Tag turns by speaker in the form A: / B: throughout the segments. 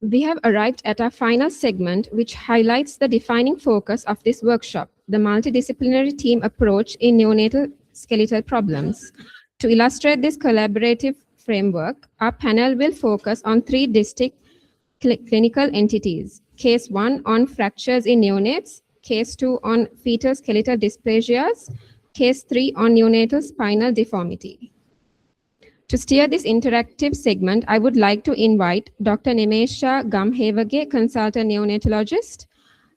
A: We have arrived at our final segment, which highlights the defining focus of this workshop, the multidisciplinary team approach in neonatal skeletal problems. To illustrate this collaborative framework, our panel will focus on three distinct clinical entities. Case 1 on fractures in neonates, Case 2 on fetal skeletal dysplasias, Case 3 on neonatal spinal deformity. To steer this interactive segment, I would like to invite Dr. Nimesha Gamhewage, Consultant Neonatologist,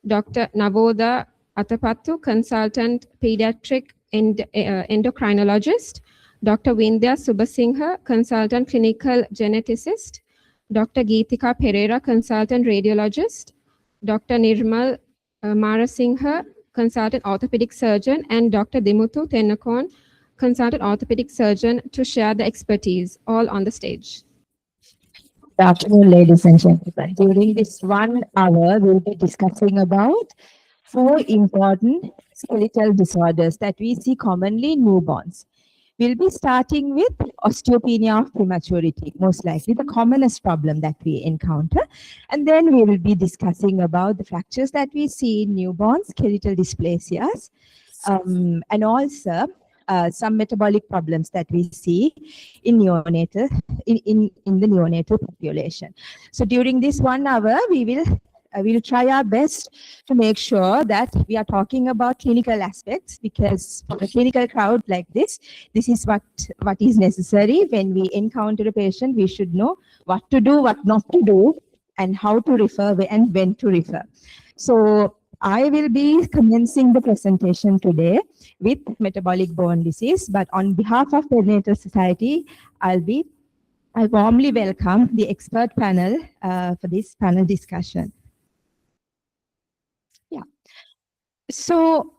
A: Dr. Navoda Atapattu, Consultant Paediatric Endocrinologist, Dr. Vindya Subasinghe, Consultant Clinical Geneticist, Dr. Geethika Perera, Consultant Radiologist, Dr. Nirmal Marasinghe, Consultant Orthopaedic Surgeon, and Dr. Dimuthu Tennakoon, Consultant Orthopaedic Surgeon, to share the expertise, all on the stage.
B: Good afternoon, ladies and gentlemen. During this 1 hour, we'll be discussing about 4 important skeletal disorders that we see commonly in newborns. We'll be starting with osteopenia of prematurity, most likely the commonest problem that we encounter. And then we will be discussing about the fractures that we see in newborns, skeletal dysplasias, and also some metabolic problems that we see in neonatal, in the neonatal population. So during this 1 hour, we will try our best to make sure that we are talking about clinical aspects, because for a clinical crowd like this is what is necessary. When we encounter a patient, we should know what to do, what not to do, and how to refer and when to refer. So I will be commencing the presentation today with metabolic bone disease, but on behalf of Perinatal Society, I warmly welcome the expert panel for this panel discussion. So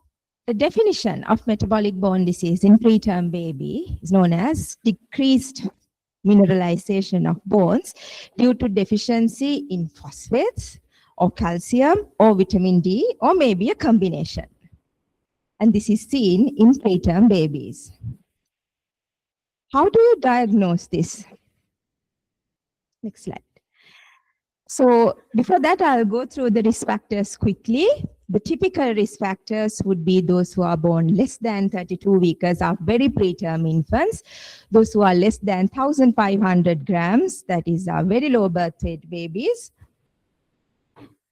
B: the definition of metabolic bone disease in preterm baby is known as decreased mineralization of bones due to deficiency in phosphates or calcium or vitamin D, or maybe a combination. And this is seen in preterm babies. How do you diagnose this? Next slide. So before that, I'll go through the risk factors quickly. The typical risk factors would be those who are born less than 32 weeks, are very preterm infants, those who are less than 1,500 grams, that is very low birth weight babies,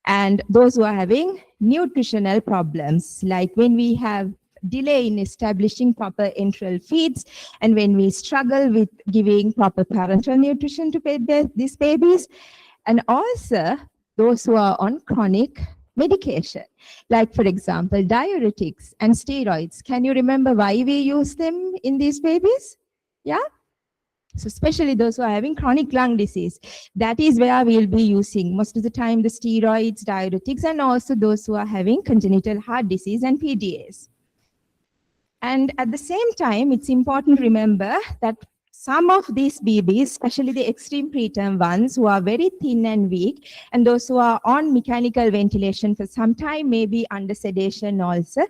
B: and those who are having nutritional problems, like when we have delay in establishing proper enteral feeds, and when we struggle with giving proper parenteral nutrition to these babies, and also those who are on chronic medication, like for example, diuretics and steroids. Can you remember why we use them in these babies? Yeah? So especially those who are having chronic lung disease, that is where we'll be using most of the time the steroids, diuretics, and also those who are having congenital heart disease and PDAs. And at the same time, it's important to remember that some of these babies, especially the extreme preterm ones who are very thin and weak, and those who are on mechanical ventilation for some time, maybe under sedation also,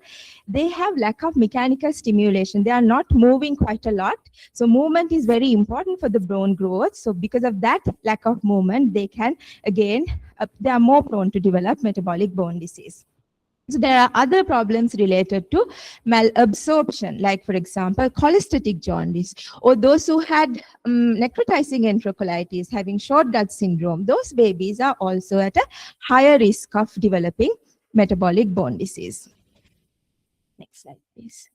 B: they have lack of mechanical stimulation. They are not moving quite a lot. So movement is very important for the bone growth. So because of that lack of movement, they can, again, they are more prone to develop metabolic bone disease. So there are other problems related to malabsorption, like for example, cholestatic jaundice, or those who had necrotizing enterocolitis, having short gut syndrome. Those babies are also at a higher risk of developing metabolic bone disease. Next slide, please.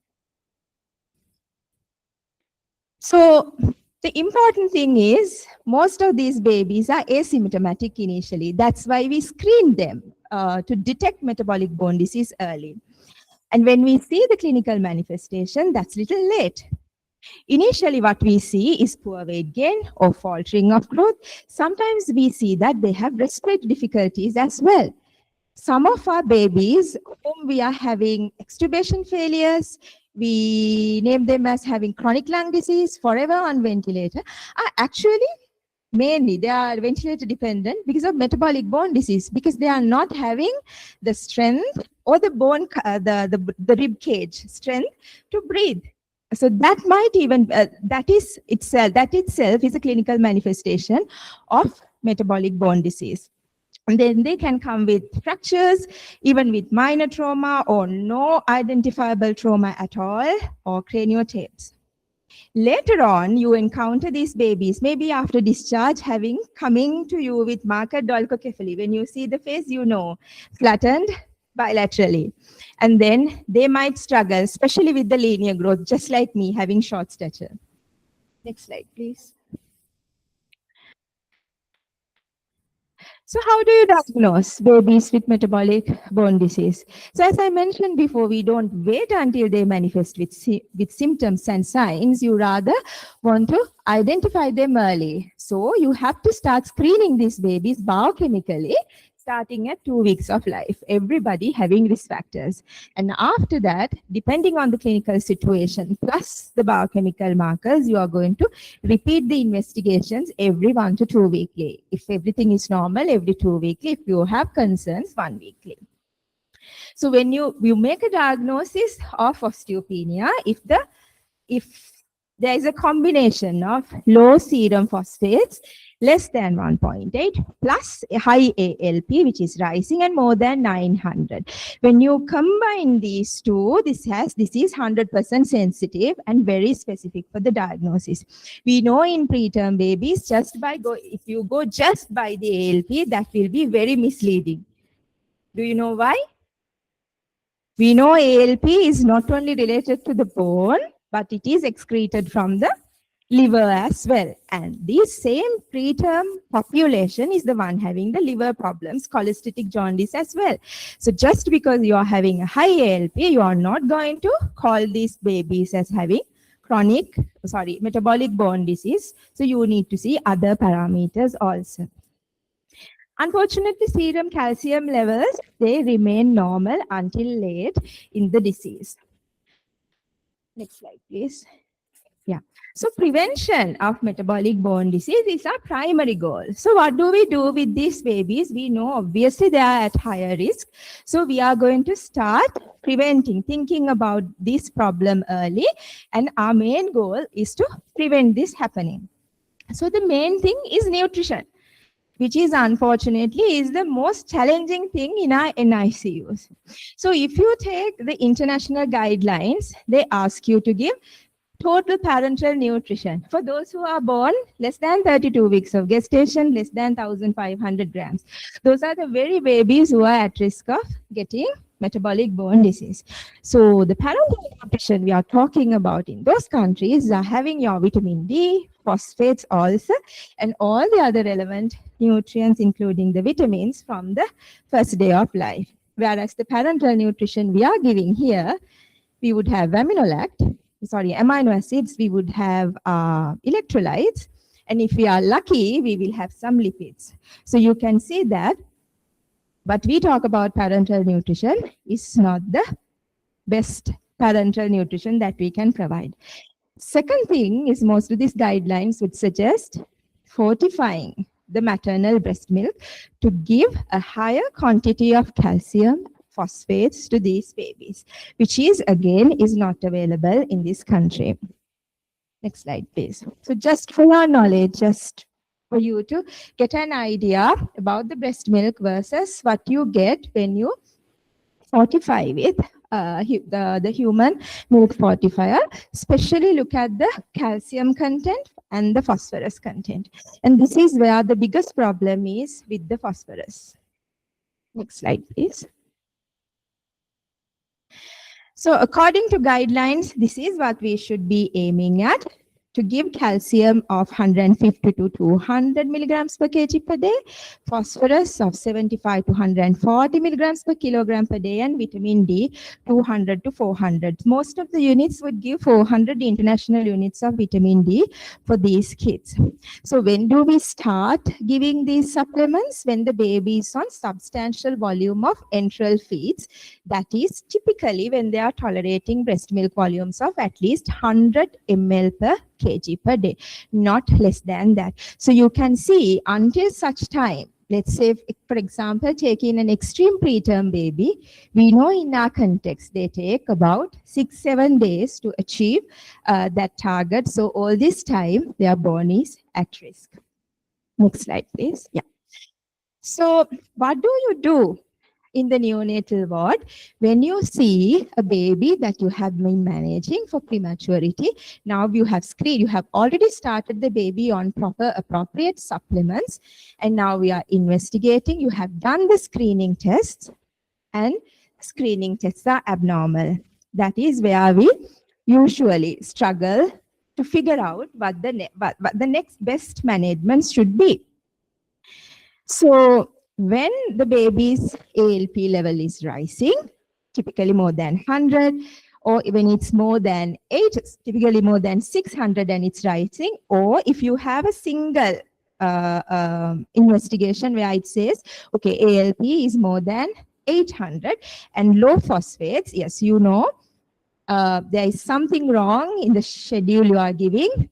B: So the important thing is most of these babies are asymptomatic initially. That's why we screen them to detect metabolic bone disease early. And when we see the clinical manifestation, that's little late. Initially, what we see is poor weight gain or faltering of growth. Sometimes we see that they have respiratory difficulties as well. Some of our babies whom we are having extubation failures, we name them as having chronic lung disease, forever on ventilator, are actually mainly they are ventilator dependent because of metabolic bone disease, because they are not having the strength or the bone, the rib cage strength to breathe. So that might even, that itself is a clinical manifestation of metabolic bone disease. And then they can come with fractures, even with minor trauma or no identifiable trauma at all, or craniotapes. Later on, you encounter these babies, maybe after discharge, coming to you with marked dolichocephaly. When you see the face, you know, flattened bilaterally. And then they might struggle, especially with the linear growth, just like me, having short stature. Next slide, please. So how do you diagnose babies with metabolic bone disease? So as I mentioned before, we don't wait until they manifest with symptoms and signs. You rather want to identify them early. So you have to start screening these babies biochemically, starting at 2 weeks of life, everybody having risk factors. And after that, depending on the clinical situation, plus the biochemical markers, you are going to repeat the investigations every 1 to 2 weekly. If everything is normal, every 2 weekly. If you have concerns, 1 weekly. So when you make a diagnosis of osteopenia, if there is a combination of low serum phosphates, less than 1.8, plus a high ALP, which is rising, and more than 900. When you combine these two, this is 100% sensitive and very specific for the diagnosis. We know in preterm babies, if you go just by the ALP, that will be very misleading. Do you know why? We know ALP is not only related to the bone, but it is excreted from the liver as well. And this same preterm population is the one having the liver problems, cholestatic jaundice as well. So just because you are having a high ALP, you are not going to call these babies as having metabolic bone disease. So you need to see other parameters also. Unfortunately, serum calcium levels, they remain normal until late in the disease. Next slide, please. Yeah. So prevention of metabolic bone disease is our primary goal. So what do we do with these babies? We know obviously they are at higher risk. So we are going to start preventing, thinking about this problem early. And our main goal is to prevent this happening. So the main thing is nutrition, which is unfortunately is the most challenging thing in our NICUs. So if you take the international guidelines, they ask you to give total parenteral nutrition for those who are born less than 32 weeks of gestation, less than 1,500 grams. Those are the very babies who are at risk of getting metabolic bone disease. So the parenteral nutrition we are talking about in those countries are having your vitamin D, phosphates also, and all the other relevant nutrients, including the vitamins from the first day of life. Whereas the parenteral nutrition we are giving here, we would have amino acids, we would have electrolytes, and if we are lucky, we will have some lipids. So you can see that but we talk about parenteral nutrition is not the best parenteral nutrition that we can provide. Second thing is most of these guidelines would suggest fortifying the maternal breast milk to give a higher quantity of calcium phosphates to these babies, which is not available in this country. Next slide, please. So just for your knowledge, just for you to get an idea about the breast milk versus what you get when you fortify with the human milk fortifier, especially look at the calcium content and the phosphorus content. And this is where the biggest problem is with the phosphorus. Next slide, please. So according to guidelines, this is what we should be aiming at, to give calcium of 150 to 200 milligrams per kg per day, phosphorus of 75 to 140 milligrams per kilogram per day, and vitamin D 200 to 400. Most of the units would give 400 international units of vitamin D for these kids. So when do we start giving these supplements? When the baby is on substantial volume of enteral feeds. That is typically when they are tolerating breast milk volumes of at least 100 ml per kg per day, not less than that. So you can see until such time, let's say, for example, taking an extreme preterm baby, we know in our context, they take about 6-7 days to achieve that target. So all this time, their bone is at risk. Next slide, please. Yeah. So what do you do in the neonatal ward when you see a baby that you have been managing for prematurity? Now you have screened, you have already started the baby on proper appropriate supplements, and now we are investigating. You have done the screening tests, and screening tests are abnormal. That is where we usually struggle to figure out what what the next best management should be. So when the baby's ALP level is rising, typically more than 100, or when it's more than 8, typically more than 600 and it's rising, or if you have a single investigation where it says, okay, ALP is more than 800 and low phosphates, yes, you know, there is something wrong in the schedule you are giving.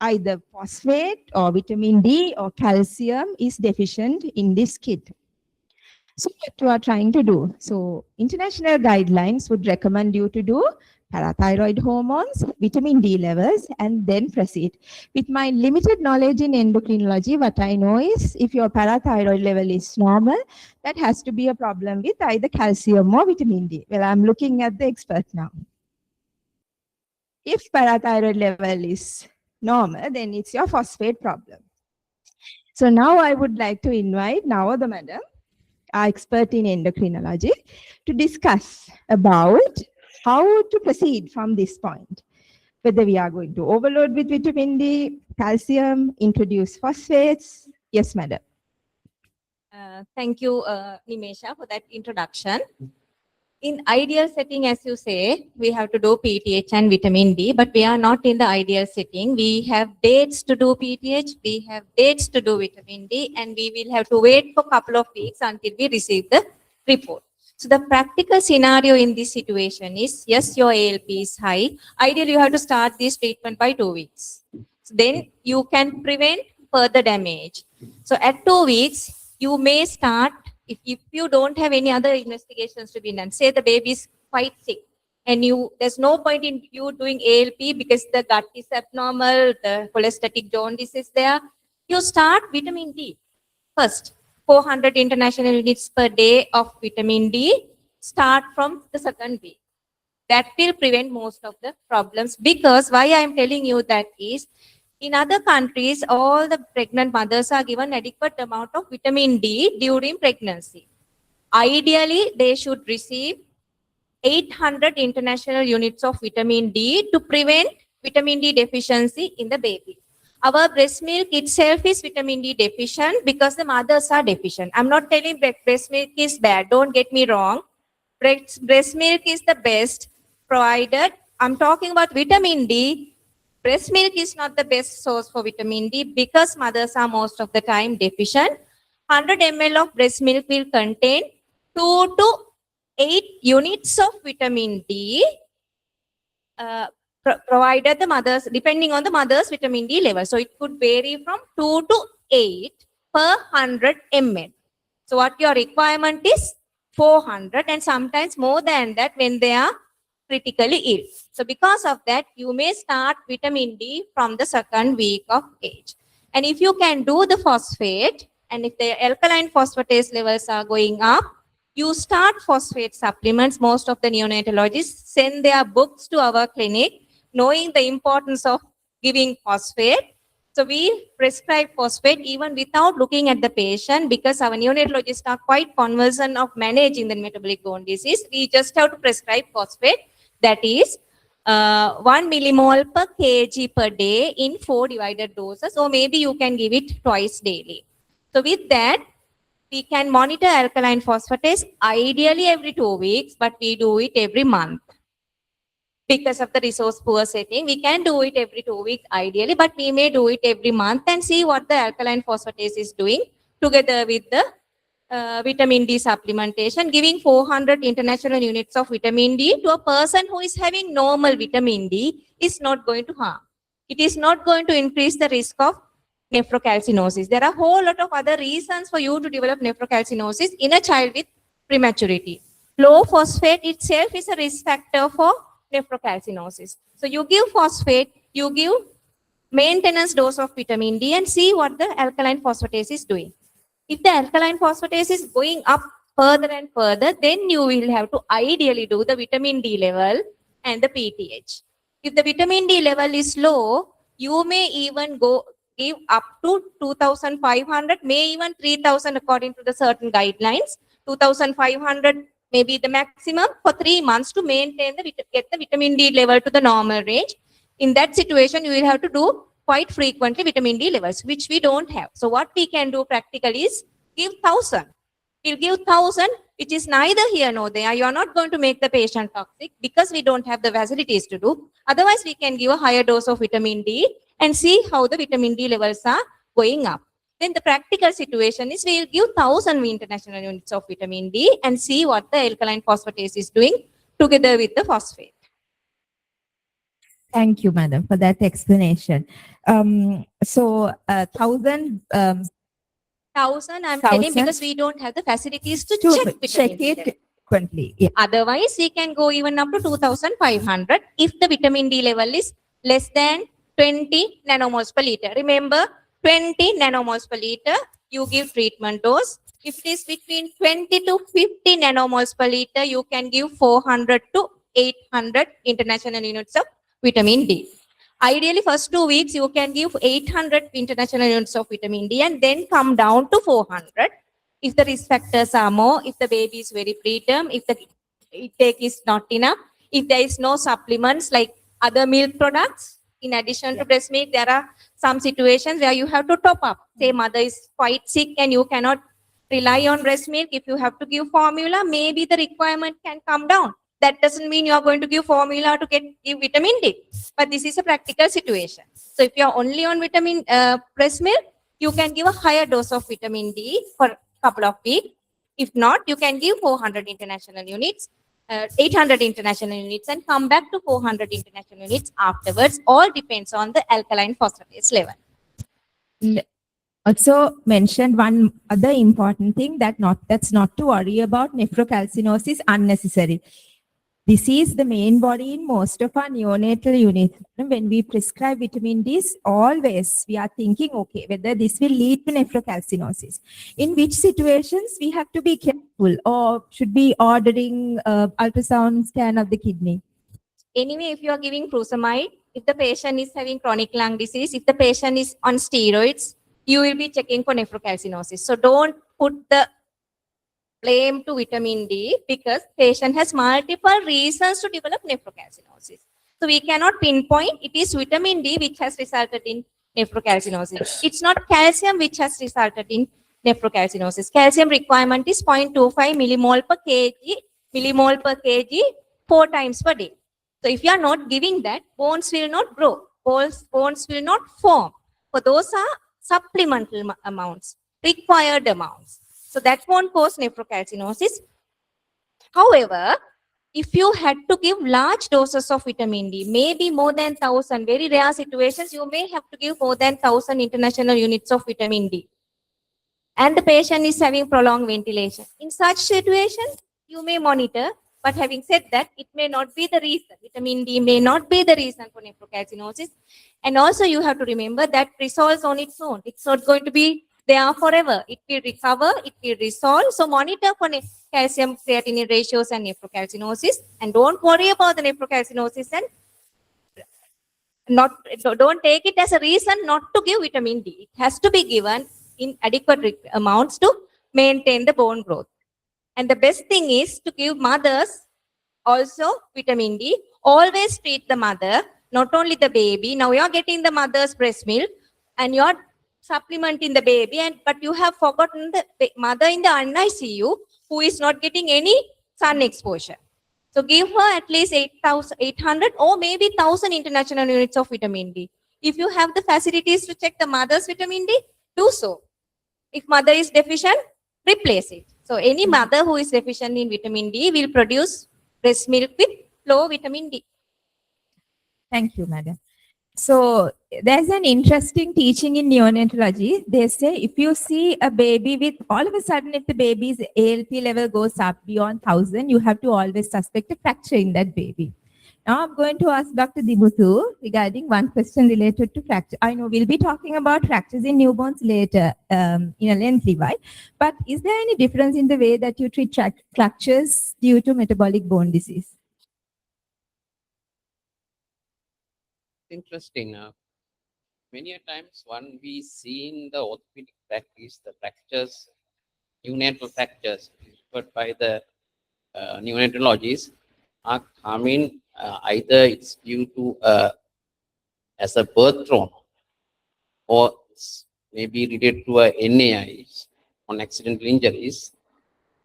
B: Either phosphate or vitamin D or calcium is deficient in this kid. So what you are trying to do? So international guidelines would recommend you to do parathyroid hormones, vitamin D levels, and then proceed. With my limited knowledge in endocrinology, what I know is if your parathyroid level is normal, that has to be a problem with either calcium or vitamin D. Well, I'm looking at the expert now. If parathyroid level is normal, then it's your phosphate problem. So now I would like to invite Navoda madam, our expert in endocrinology, to discuss about how to proceed from this point. Whether we are going to overload with vitamin D, calcium, introduce phosphates. Yes, madam.
C: Thank you, Nimesha, for that introduction. In ideal setting, as you say, we have to do PTH and vitamin D, but we are not in the ideal setting. We have dates to do PTH, we have dates to do vitamin D, and we will have to wait for a couple of weeks until we receive the report. So the practical scenario in this situation is, yes, your ALP is high. Ideally, you have to start this treatment by 2 weeks. So then you can prevent further damage. So at 2 weeks, you may start, if you don't have any other investigations to be done, say the baby is quite sick and there's no point in you doing ALP because the gut is abnormal, the cholestatic jaundice is there, you start vitamin D first. 400 international units per day of vitamin D, start from the second week. That will prevent most of the problems, because why I am telling you that is, in other countries, all the pregnant mothers are given adequate amount of vitamin D during pregnancy. Ideally, they should receive 800 international units of vitamin D to prevent vitamin D deficiency in the baby. Our breast milk itself is vitamin D deficient because the mothers are deficient. I'm not telling breast milk is bad. Don't get me wrong. Breast milk is the best, provided I'm talking about vitamin D. Breast milk is not the best source for vitamin D because mothers are most of the time deficient. 100 ml of breast milk will contain 2 to 8 units of vitamin D, provided the mothers, depending on the mother's vitamin D level. So it could vary from 2 to 8 per 100 ml. So what your requirement is 400, and sometimes more than that when they are critically ill. So because of that, you may start vitamin D from the second week of age. And if you can do the phosphate, and if the alkaline phosphatase levels are going up, you start phosphate supplements. Most of the neonatologists send their books to our clinic, knowing the importance of giving phosphate. So we prescribe phosphate even without looking at the patient, because our neonatologists are quite conversant of managing the metabolic bone disease. We just have to prescribe phosphate, that is 1 millimole per kg per day in 4 divided doses, or maybe you can give it twice daily. So with that, we can monitor alkaline phosphatase ideally every 2 weeks, but we do it every month. Because of the resource poor setting, we can do it every 2 weeks ideally, but we may do it every month and see what the alkaline phosphatase is doing together with the vitamin D supplementation. Giving 400 international units of vitamin D to a person who is having normal vitamin D is not going to harm. It is not going to increase the risk of nephrocalcinosis. There are a whole lot of other reasons for you to develop nephrocalcinosis in a child with prematurity. Low phosphate itself is a risk factor for nephrocalcinosis. So you give phosphate, you give maintenance dose of vitamin D and see what the alkaline phosphatase is doing. If the alkaline phosphatase is going up further and further, then you will have to ideally do the vitamin D level and the PTH. If the vitamin D level is low, you may even go give up to 2,500, may even 3,000 according to the certain guidelines. 2,500 may be the maximum for 3 months to maintain get the vitamin D level to the normal range. In that situation, you will have to do quite frequently vitamin D levels, which we don't have. So what we can do practically is give 1,000. We'll give 1,000, which is neither here nor there. You are not going to make the patient toxic because we don't have the facilities to do. Otherwise, we can give a higher dose of vitamin D and see how the vitamin D levels are going up. Then the practical situation is we'll give 1,000 international units of vitamin D and see what the alkaline phosphatase is doing together with the phosphate.
B: Thank you, madam, for that explanation. So, 1,000
C: 1,000, I'm telling
B: 1,000
C: because we don't have the facilities to
B: to
C: check
B: check
C: vitamin D level.
B: it frequently. Yeah.
C: Otherwise, we can go even up to 2,500 if the vitamin D level is less than 20 nanomoles per liter. Remember, 20 nanomoles per liter, you give treatment dose. If it is between 20 to 50 nanomoles per liter, you can give 400 to 800 international units of vitamin D. Ideally, first 2 weeks, you can give 800 international units of vitamin D and then come down to 400. If the risk factors are more, if the baby is very preterm, if the intake is not enough, if there is no supplements like other milk products, in addition to breast milk, there are some situations where you have to top up. Say mother is quite sick and you cannot rely on breast milk. If you have to give formula, maybe the requirement can come down. That doesn't mean you are going to give formula to give vitamin D, but this is a practical situation. So if you are only on breast milk, you can give a higher dose of vitamin D for a couple of weeks. If not, you can give 400 international units, 800 international units, and come back to 400 international units afterwards. All depends on the alkaline phosphatase level.
B: Also mentioned one other important thing that's not to worry about nephrocalcinosis unnecessary. This is the main body in most of our neonatal units. When we prescribe vitamin D, always we are thinking, okay, whether this will lead to nephrocalcinosis. In which situations we have to be careful, or should be ordering ultrasound scan of the kidney?
C: Anyway, if you are giving furosemide, if the patient is having chronic lung disease, if the patient is on steroids, you will be checking for nephrocalcinosis. So don't put the blame to vitamin D because patient has multiple reasons to develop nephrocalcinosis. So we cannot pinpoint it is vitamin D which has resulted in nephrocalcinosis. It's not calcium which has resulted in nephrocalcinosis. Calcium requirement is 0.25 millimole per kg 4 times per day. So if you are not giving that, bones will not grow. Bones will not form. So those are supplemental amounts, required amounts. So that won't cause nephrocalcinosis. However, if you had to give large doses of vitamin D, maybe more than 1,000, very rare situations, you may have to give more than 1,000 international units of vitamin D. And the patient is having prolonged ventilation. In such situations, you may monitor. But having said that, it may not be the reason. Vitamin D may not be the reason for nephrocalcinosis. And also you have to remember that resolves on its own. It's not going to be there forever. It will recover, it will resolve. So monitor for calcium creatinine ratios and nephrocalcinosis. And don't worry about the nephrocalcinosis and don't take it as a reason not to give vitamin D. It has to be given in adequate amounts to maintain the bone growth. And the best thing is to give mothers also vitamin D. Always treat the mother, not only the baby. Now you are getting the mother's breast milk and you are supplementing the baby, but you have forgotten the mother in the ICU who is not getting any sun exposure. So give her at least 800 or maybe 1,000 international units of vitamin D. If you have the facilities to check the mother's vitamin D, do so. If mother is deficient, replace it. So any mother who is deficient in vitamin D will produce breast milk with low vitamin D.
B: Thank you, madam. So there's an interesting teaching in neonatology. They say if you see a baby with, all of a sudden, if the baby's ALP level goes up beyond 1,000, you have to always suspect a fracture in that baby. Now I'm going to ask Dr. Dimuthu regarding one question related to fracture. I know we'll be talking about fractures in newborns later in a lengthy while, but is there any difference in the way that you treat fractures due to metabolic bone disease?
D: Interesting. Many a times when we see in the orthopedic practice, the fractures, neonatal fractures, referred by the neonatologist, are coming either it's due to as a birth trauma or maybe related to a NAIs on accidental injuries.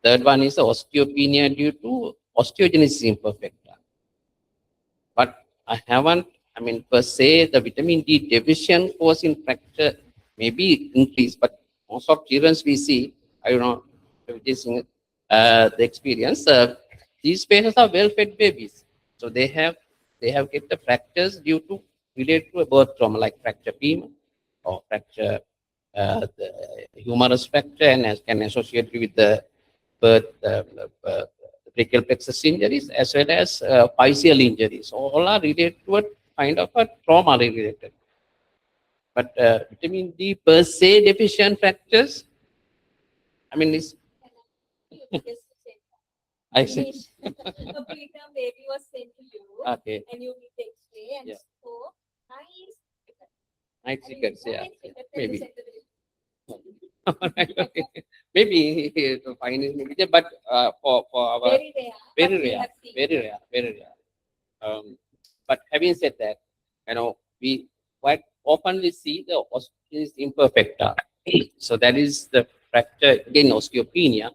D: Third one is the osteopenia due to osteogenesis imperfecta. But I haven't, per se, the vitamin D deficient causing fracture may be increased, but most of children we see, I don't know if it is the experience, these patients are well-fed babies. So they have get the fractures due to related to a birth trauma like fracture femur or fracture the humerus fracture and can associate with the birth brachial plexus injuries as well as physical injuries. All are related to a kind of a trauma related. But vitamin D per se deficient fractures, it's I see.
C: A preterm baby was sent to you,
D: Okay.
C: and you did X-ray, and
D: Yeah.
C: so
D: Night seconds, yeah.
C: maybe.
D: Maybe. Maybe to find it, maybe, but for our
C: Very rare. but
D: very
C: we
D: rare,
C: have seen.
D: very rare, very rare. But having said that, we quite often we see the osteogenesis imperfecta. So that is the fracture, again, osteopenia,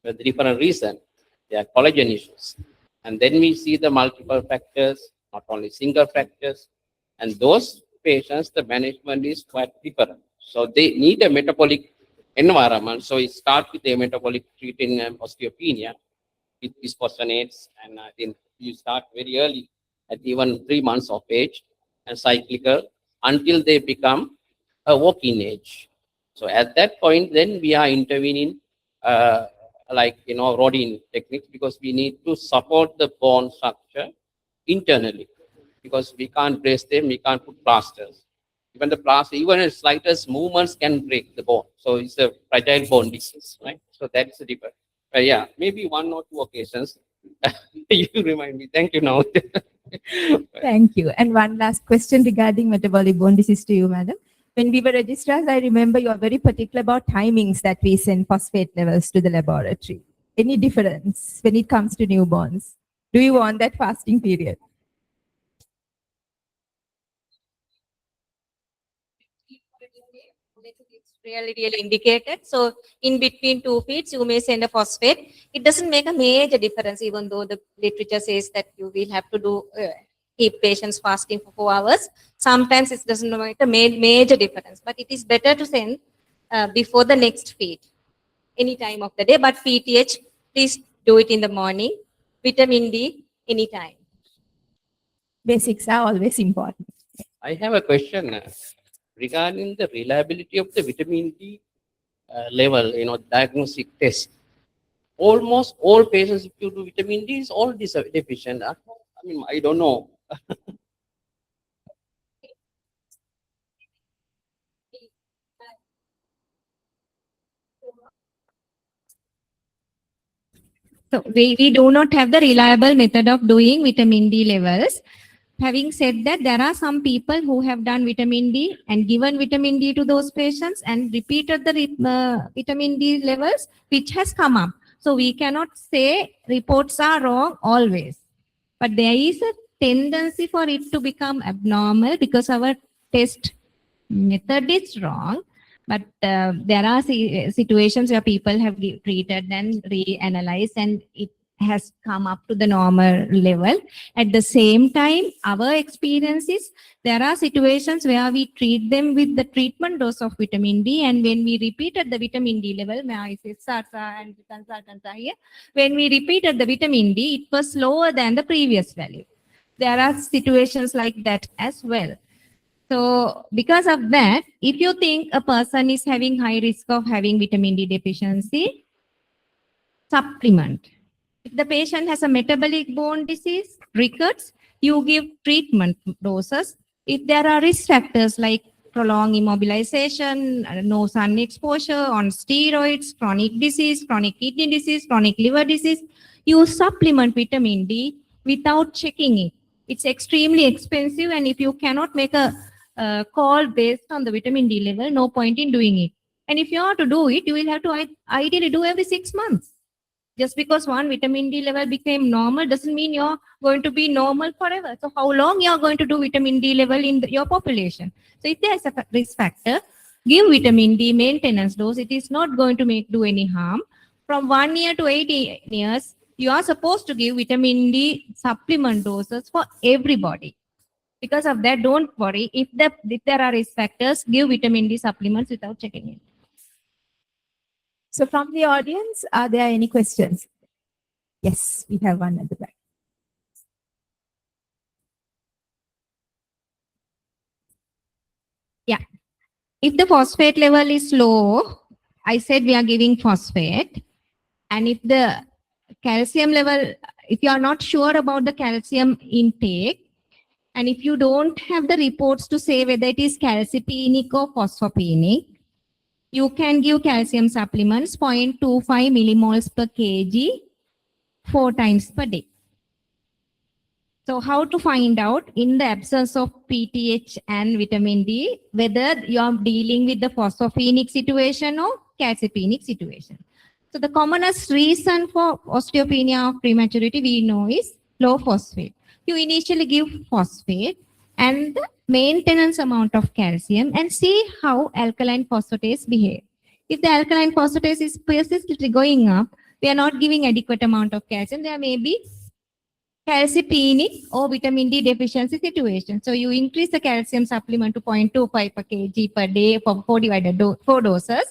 D: for the different reason. There are collagen issues. And then we see the multiple fractures, not only single fractures. And those patients, the management is quite different. So they need a metabolic environment. So it starts with a metabolic treating osteopenia with bisphosphonates, and I think you start very early at even 3 months of age and cyclical until they become a walking age. So at that point, then we are intervening rodding techniques because we need to support the bone structure internally because we can't brace them, we can't put plasters. Even the plaster, even the slightest movements can break the bone. So it's a fragile bone disease, right? So that's the difference. Yeah, maybe 1 or 2 occasions. You remind me. Thank you now.
B: Thank you. And one last question regarding metabolic bone disease to you, madam. When we were registrars, I remember you are very particular about timings that we send phosphate levels to the laboratory. Any difference when it comes to newborns? Do you want that fasting period?
C: It's really indicated. So in between 2 feeds, you may send a phosphate. It doesn't make a major difference, even though the literature says that you will have to do keep patients fasting for 4 hours. Sometimes it doesn't make a major difference, but it is better to send before the next feed, any time of the day. But PTH, please do it in the morning. Vitamin D, anytime.
B: Basics are always important.
D: I have a question regarding the reliability of the vitamin D level, diagnostic test. Almost all patients, if you do vitamin D, is all deficient. I don't know.
C: So we do not have the reliable method of doing vitamin D levels. Having said that, there are some people who have done vitamin D and given vitamin D to those patients and repeated the vitamin D levels, which has come up. So we cannot say reports are wrong always. But there is a tendency for it to become abnormal because our test method is wrong. But there are situations where people have treated and reanalyzed and it has come up to the normal level. At the same time, our experience is there are situations where we treat them with the treatment dose of vitamin D, and when we repeated the vitamin D level, and consultants are here, when we repeated the vitamin D, it was lower than the previous value. There are situations like that as well. So because of that, if you think a person is having high risk of having vitamin D deficiency, supplement. If the patient has a metabolic bone disease, rickets, you give treatment doses. If there are risk factors like prolonged immobilization, no sun exposure, on steroids, chronic disease, chronic kidney disease, chronic liver disease, you supplement vitamin D without checking it. It's extremely expensive, and if you cannot make a call based on the vitamin D level, no point in doing it. And if you are to do it, you will have to ideally do every 6 months. Just because one vitamin D level became normal doesn't mean you're going to be normal forever. So how long you're going to do vitamin D level in your population? So if there's a risk factor, give vitamin D maintenance dose. It is not going to do any harm. From 1 year to 18 years, you are supposed to give vitamin D supplement doses for everybody. Because of that, don't worry. If there are risk factors, give vitamin D supplements without checking it.
B: So from the audience, are there any questions? Yes, we have one at the back.
C: Yeah. If the phosphate level is low, I said we are giving phosphate. And if the calcium level, if you are not sure about the calcium intake, and if you don't have the reports to say whether it is calcipenic or phosphopenic, you can give calcium supplements 0.25 millimoles per kg 4 times per day. So how to find out in the absence of PTH and vitamin D, whether you are dealing with the phosphopenic situation or calcipenic situation. So the commonest reason for osteopenia of prematurity we know is low phosphate. You initially give phosphate and the maintenance amount of calcium and see how alkaline phosphatase behave. If the alkaline phosphatase is persistently going up, we are not giving adequate amount of calcium. There may be calcipenic or vitamin D deficiency situation. So you increase the calcium supplement to 0.25 per kg per day for 4 doses.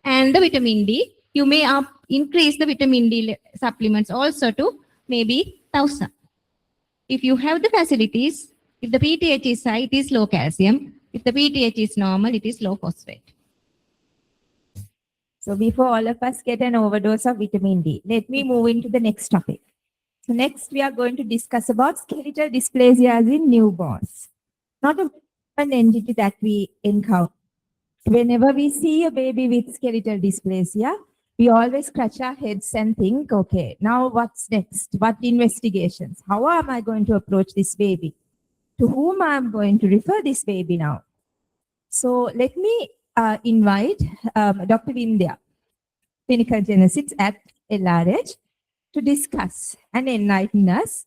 C: And the vitamin D, you may increase the vitamin D supplements also to maybe 1,000. If you have the facilities, if the PTH is high, it is low calcium. If the PTH is normal, it is low phosphate.
B: So before all of us get an overdose of vitamin D, let me move into the next topic. So next we are going to discuss about skeletal dysplasias in newborns. Not an entity that we encounter. Whenever we see a baby with skeletal dysplasia, we always scratch our heads and think, okay, now what's next? What investigations? How am I going to approach this baby? To whom am I going to refer this baby now? So let me invite Dr. Vindya, clinical geneticist at LRH, to discuss and enlighten us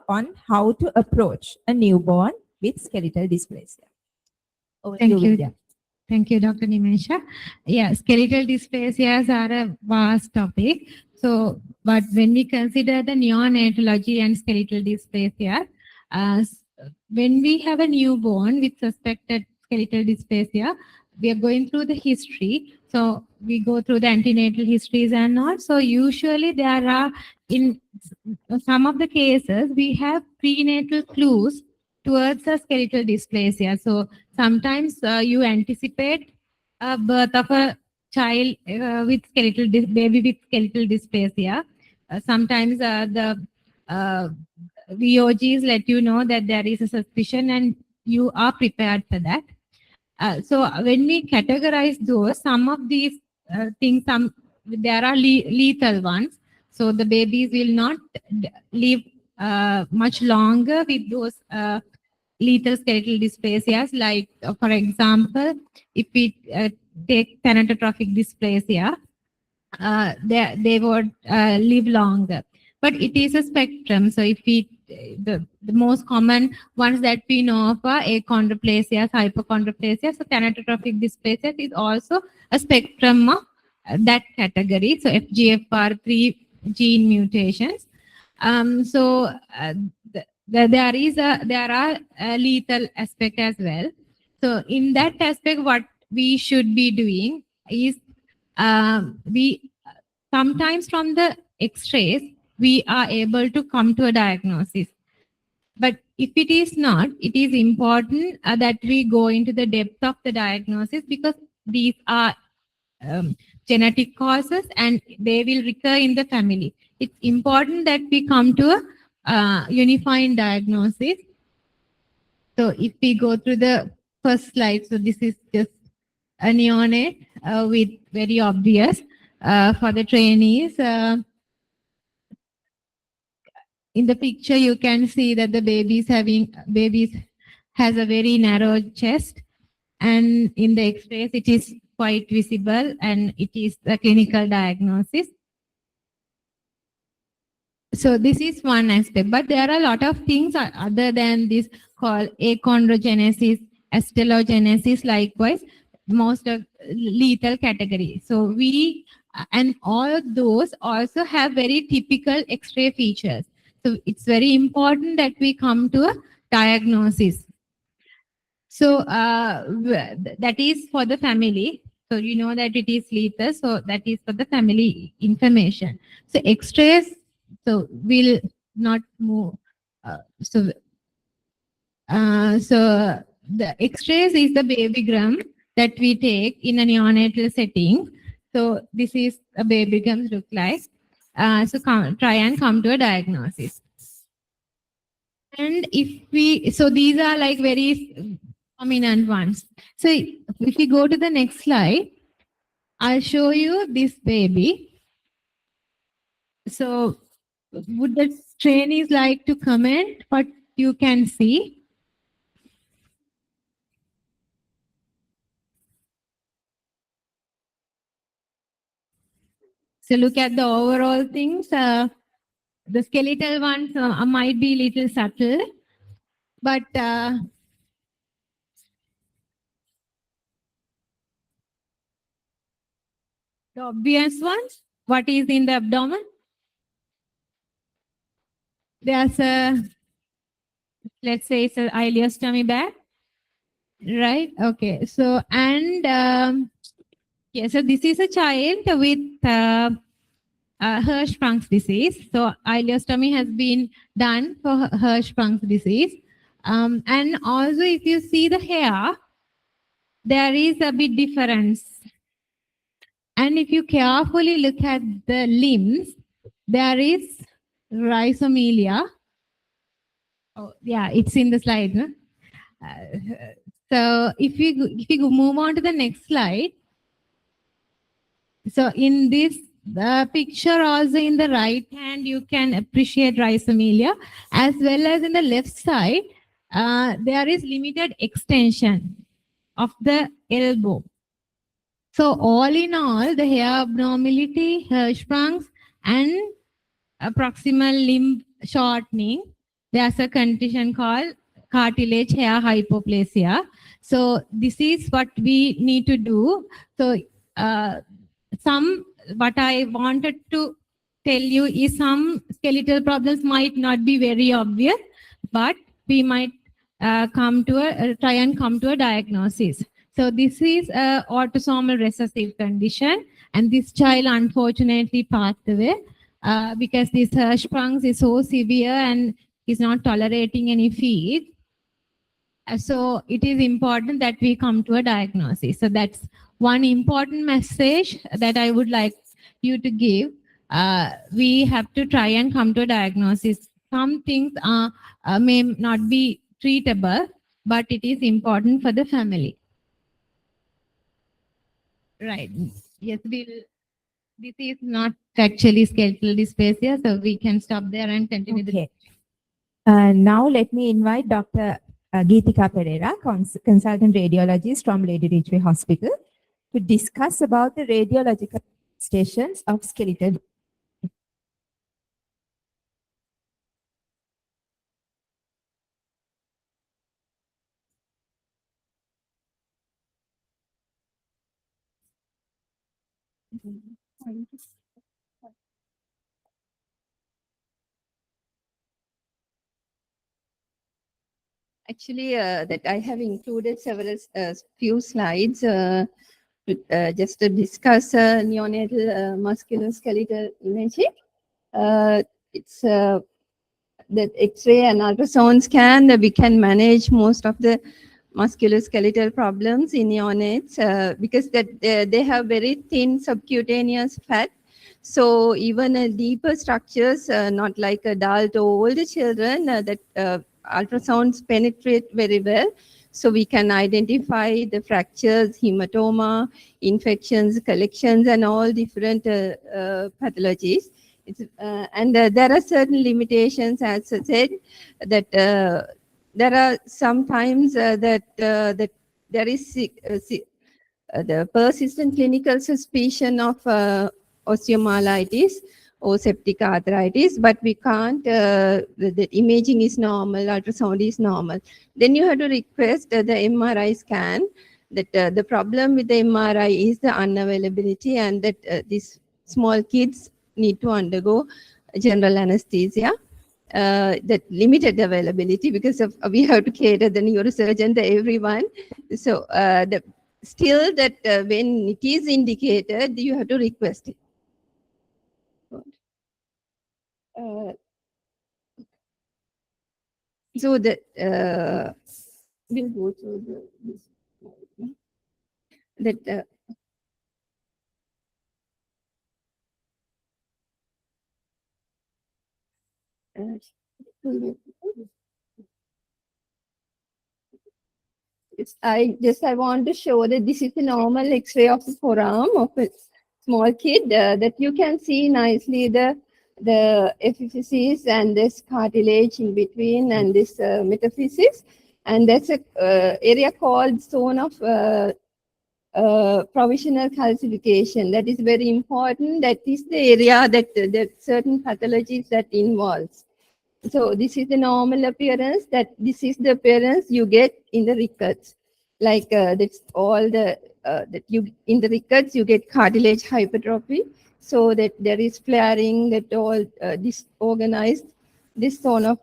B: on how to approach a newborn with skeletal dysplasia. Over to
E: Thank you.
B: Vindya.
E: Thank you, Dr. Nimesha. Yeah, skeletal dysplasias are a vast topic. So, but when we consider the neonatology and skeletal dysplasia, when we have a newborn with suspected skeletal dysplasia, we are going through the history. So we go through the antenatal histories and all. So usually there are, in some of the cases, we have prenatal clues towards a skeletal dysplasia. So sometimes you anticipate a birth of a child with baby with skeletal dysplasia. Sometimes the VOGs let you know that there is a suspicion and you are prepared for that. So when we categorize those, some of these things, there are lethal ones. So the babies will not live much longer with those lethal skeletal dysplasias. Like, for example, if we take thanatotropic dysplasia, they would live longer. But it is a spectrum. So if we, the most common ones that we know of are achondroplasias, hypochondroplasias. So thanatotropic dysplasia is also a spectrum of that category. So FGFR3 gene mutations. There are a lethal aspect as well. So in that aspect, what we should be doing is we sometimes from the X-rays we are able to come to a diagnosis. But if it is not, it is important that we go into the depth of the diagnosis, because these are genetic causes and they will recur in the family. It's important that we come to a unifying diagnosis. So if we go through the first slide, so this is just a neonate with very obvious for the trainees. In the picture, you can see that the babies has a very narrow chest, and in the X-rays, it is quite visible, and it is the clinical diagnosis. So this is one aspect, but there are a lot of things other than this called achondrogenesis, astelogenesis, likewise, most of lethal category. So and all of those also have very typical X-ray features. So it's very important that we come to a diagnosis. So that is for the family. So you know that it is lethal. So that is for the family information. So X-rays, so will not move. So the X-rays is the babygram that we take in a neonatal setting. So this is a babygram look like. So try and come to a diagnosis. And so these are like very prominent ones. So if we go to the next slide, I'll show you this baby. So would the trainees like to comment what you can see? So look at the overall things. The skeletal ones might be little subtle, but the obvious ones, what is in the abdomen? There's let's say it's an ileostomy bag, right? Okay, so and yeah, so this is a child with Hirschsprung's disease. So ileostomy has been done for Hirschsprung's disease. And also if you see the hair, there is a bit difference. And if you carefully look at the limbs, there is rhizomelia. Oh, yeah, it's in the slide. No? So if you move on to the next slide. So in this picture also in the right hand, you can appreciate rhizomelia, as well as in the left side, there is limited extension of the elbow. So all in all, the hair abnormality, Hirschsprung's, and proximal limb shortening, there's a condition called cartilage hair hypoplasia. So this is what we need to do. So what I wanted to tell you is some skeletal problems might not be very obvious, but we might try and come to a diagnosis. So this is a autosomal recessive condition, and this child unfortunately passed away because this Hirschsprung's is so severe and is not tolerating any feed. So it is important that we come to a diagnosis. So that's one important message that I would like you to give. We have to try and come to a diagnosis. Some things may not be treatable, but it is important for the family. Right. Yes, this is not actually skeletal dysplasia, so we can stop there and continue.
B: Okay. Now let me invite Dr. Geethika Perera, consultant radiologist from Lady Ridgeway Hospital, to discuss about the radiological stations of skeletal.
F: Actually, that I have included several few slides just to discuss neonatal musculoskeletal imaging. It's that X-ray and ultrasound scan that we can manage most of the musculoskeletal problems in neonates because that they have very thin subcutaneous fat. So even deeper structures, not like adult or older children, that ultrasounds penetrate very well. So we can identify the fractures, hematoma, infections, collections, and all different pathologies. There are certain limitations, as I said, that there are sometimes that there is the persistent clinical suspicion of osteomyelitis or septic arthritis, but we can't, the imaging is normal, ultrasound is normal. Then you have to request the MRI scan. That the problem with the MRI is the unavailability, and that these small kids need to undergo general anesthesia. That limited availability because of we have to cater the neurosurgeon to everyone. So still that when it is indicated, you have to request it. So that we'll go through that. I want to show that this is a normal X-ray of the forearm of a small kid, that you can see nicely the epiphysis and this cartilage in between and this metaphysis, and that's a area called zone of provisional calcification. That is very important. That is the area that certain pathologies that involves. So this is the normal appearance, that this is the appearance you get in the rickets. Like that's all the, that you, in the rickets, you get cartilage hypertrophy. So that there is flaring, that all disorganized, this zone of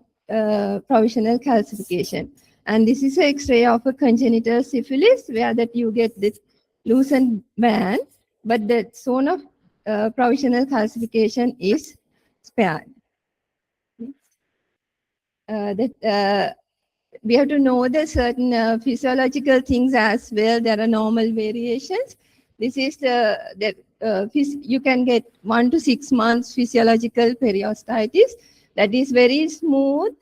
F: provisional calcification. And this is an X-ray of a congenital syphilis, where that you get this loosened band, but the zone of provisional calcification is spared. We have to know the certain physiological things as well. There are normal variations. This is you can get 1 to 6 months physiological periostitis. That is very smooth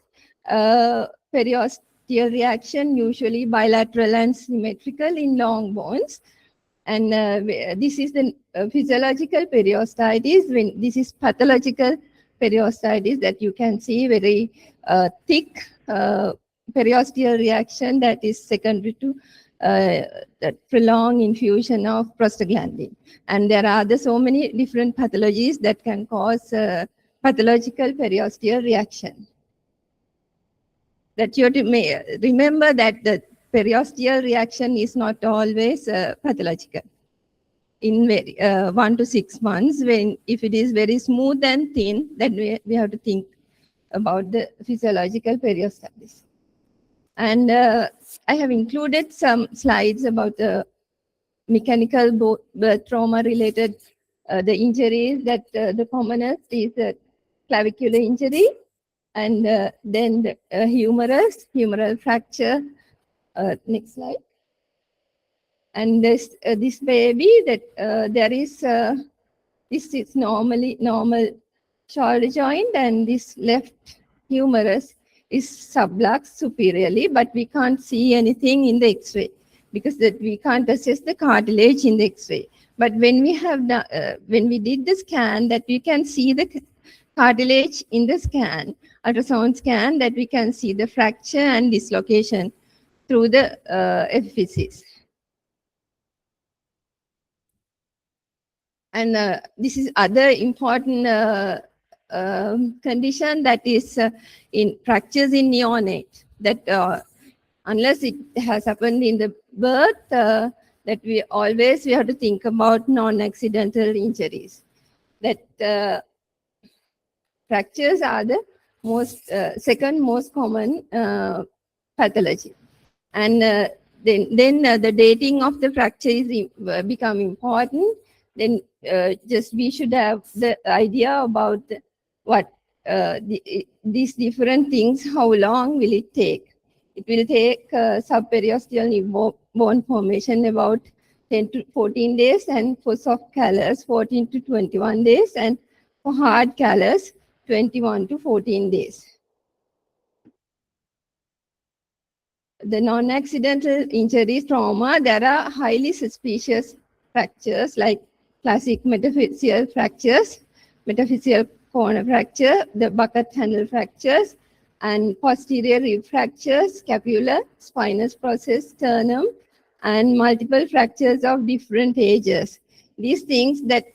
F: periosteal reaction, usually bilateral and symmetrical in long bones. And this is the physiological periostitis. When this is pathological periostitis, that you can see very thick periosteal reaction that is secondary to that prolonged infusion of prostaglandin. And there are so many different pathologies that can cause pathological periosteal reaction. That you have to remember that the periosteal reaction is not always pathological. In 1 to 6 months, when if it is very smooth and thin, then we have to think about the physiological periostitis. And I have included some slides about the mechanical birth trauma related the injuries. That the commonest is a clavicular injury, and then the humeral fracture. Next slide. And this baby, that there is this is normal shoulder joint, and this left humerus is subluxed superiorly, but we can't see anything in the X-ray because that we can't assess the cartilage in the X-ray. But when we have when we did the scan, that we can see the cartilage in the scan, ultrasound scan, that we can see the fracture and dislocation through the epiphysis. And this is other important condition, that is in fractures in neonate, that unless it has happened in the birth, that we have to think about non-accidental injuries. That fractures are the second most common pathology. And then the dating of the fracture is become important. Then just we should have the idea about what these different things, how long will it take? It will take subperiosteal bone formation about 10 to 14 days, and for soft callus 14 to 21 days, and for hard callus 21 to 14 days. The non-accidental injury trauma, there are highly suspicious fractures like classic metaphyseal fractures, metaphyseal corner fracture, the bucket handle fractures, and posterior rib fractures, scapula, spinous process, sternum, and multiple fractures of different ages. These things that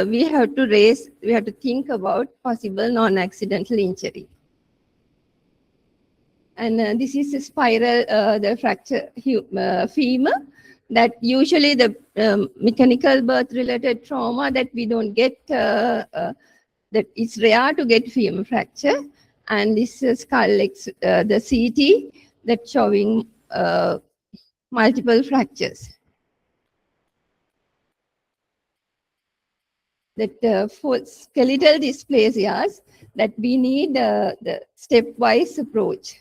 F: we have to think about possible non-accidental injury. And this is a spiral, the fracture femur, that usually the mechanical birth related trauma that we don't get, that it's rare to get femur fracture. And this is skull, the CT that's showing multiple fractures. That for skeletal dysplasias, that we need the stepwise approach.